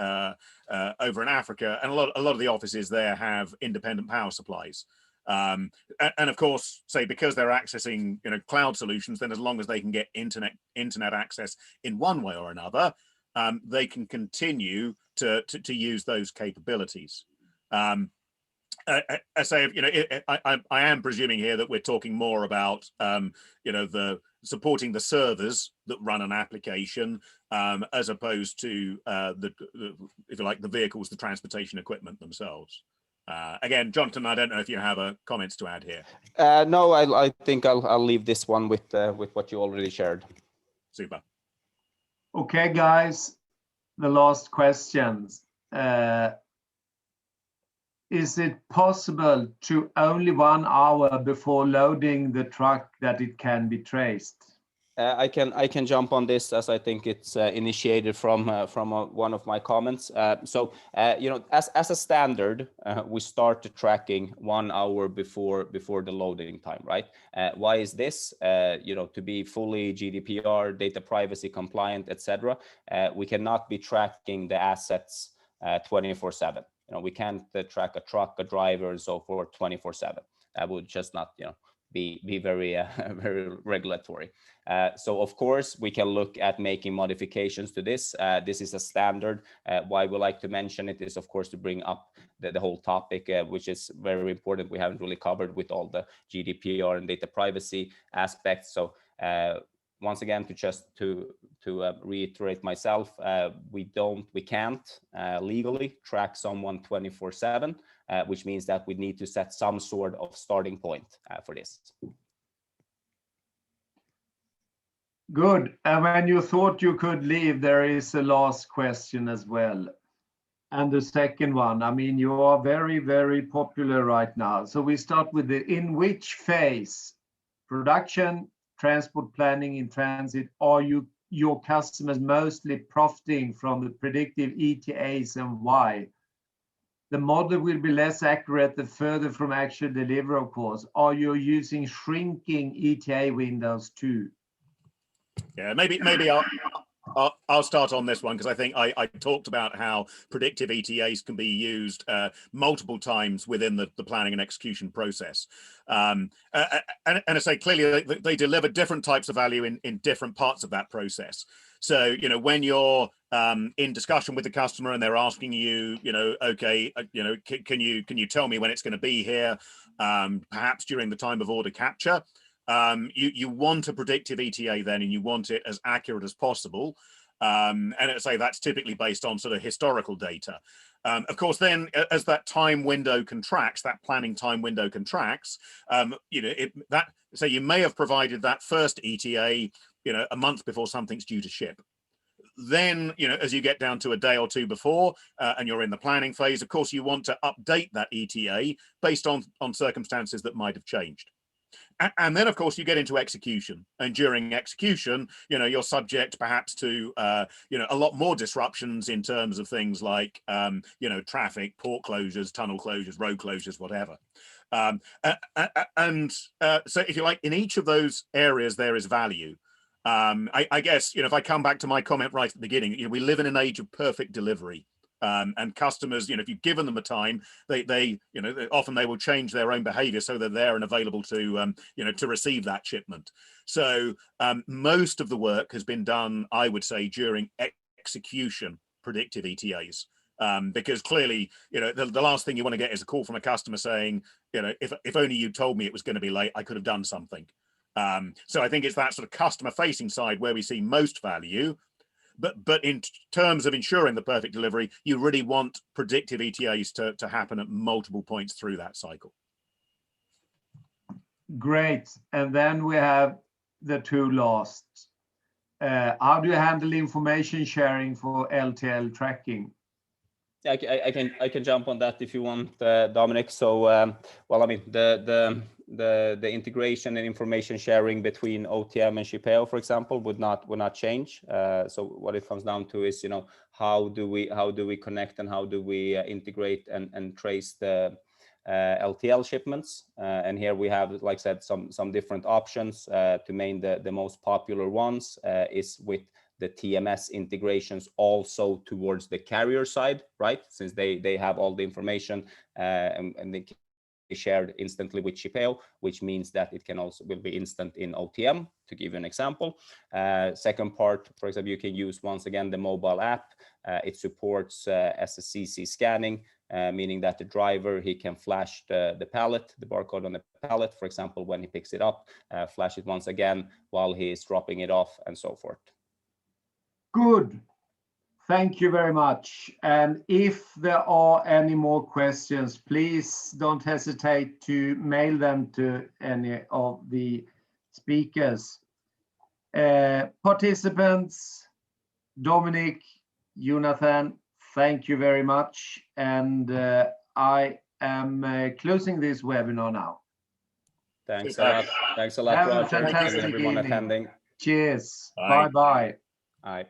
over in Africa, and a lot of the offices there have independent power supplies. And of course, say, because they're accessing cloud solutions, then as long as they can get internet access in one way or another, they can continue to use those capabilities. I say, I am presuming here that we're talking more about, the supporting the servers that run an application, as opposed to if you like, the vehicles, the transportation equipment themselves. Again, Jonathan, I don't know if you have comments to add here. No, I think I'll leave this one with what you already shared. Super. Okay, guys, the last questions. Is it possible to only 1 hour before loading the truck that it can be traced? I can jump on this, as I think it's initiated from one of my comments. So as a standard, we start the tracking 1 hour before the loading time, right? Why is this? To be fully GDPR, data privacy compliant, etc. We cannot be tracking the assets 24/7. We can't track a truck, a driver, and so forth 24/7. That would just not be very very regulatory. So of course we can look at making modifications to this. This is a standard. Why we like to mention it is, of course, to bring up the whole topic, which is very important. We haven't really covered with all the GDPR and data privacy aspects. So once again, to reiterate myself, we can't legally track someone 24/7, which means that we need to set some sort of starting point for this. Good. And when you thought you could leave, there is a last question as well. And the second one, I mean, you are very, very popular right now. So we start with in which phase, production, transport planning, in transit, are your customers mostly profiting from the predictive ETAs, and why? The model will be less accurate the further from actual delivery, of course. Are you using shrinking ETA windows too? Yeah, maybe I'll start on this one, because I think I talked about how predictive ETAs can be used multiple times within the planning and execution process. And I say clearly they deliver different types of value in different parts of that process. So, when you're in discussion with the customer and they're asking you, okay, can you tell me when it's going to be here, perhaps during the time of order capture, you want a predictive ETA then, and you want it as accurate as possible. And I'd say that's typically based on sort of historical data. Of course, then as that time window contracts, that planning time window contracts, so you may have provided that first ETA, a month before something's due to ship. Then, as you get down to a day or two before, and you're in the planning phase, of course, you want to update that ETA based on circumstances that might have changed. And then, of course, you get into execution. And during execution, you're subject perhaps to, a lot more disruptions in terms of things like, traffic, port closures, tunnel closures, road closures, whatever. So if you like, in each of those areas, there is value. I guess, if I come back to my comment right at the beginning, we live in an age of perfect delivery. And customers, if you've given them a time, they often they will change their own behavior so that they're available to, to receive that shipment. So most of the work has been done, I would say, during execution predictive ETAs. Because clearly, the last thing you want to get is a call from a customer saying, if only you told me it was going to be late, I could have done something. So I think it's that sort of customer facing side where we see most value. But in terms of ensuring the perfect delivery, you really want predictive ETAs to happen at multiple points through that cycle. Great. And then we have the two last. How do you handle information sharing for LTL tracking? I can jump on that if you want, Dominic. So, well, I mean, the integration and information sharing between OTM and Shippeo, for example, would not change. So what it comes down to is, you know, how do we connect and how do we integrate and trace the LTL shipments? And here we have, like I said, some different options. To name the most popular ones is with the TMS integrations also towards the carrier side, right? Since they have all the information and they can be shared instantly with Shippeo, which means that it can also will be instant in OTM, to give you an example. Second part, for example, you can use once again the mobile app. It supports SSCC scanning, meaning that the driver, he can flash the pallet, the barcode on the pallet, for example, when he picks it up, flash it once again while he is dropping it off, and so forth. Good. Thank you very much. And if there are any more questions, please don't hesitate to mail them to any of the speakers. Participants, Dominic, Jonathan, thank you very much. And I am closing this webinar now. Thanks a lot. Thanks a lot, Have a Roger, and fantastic everyone evening. attending. Cheers. Bye. Bye-bye. All right.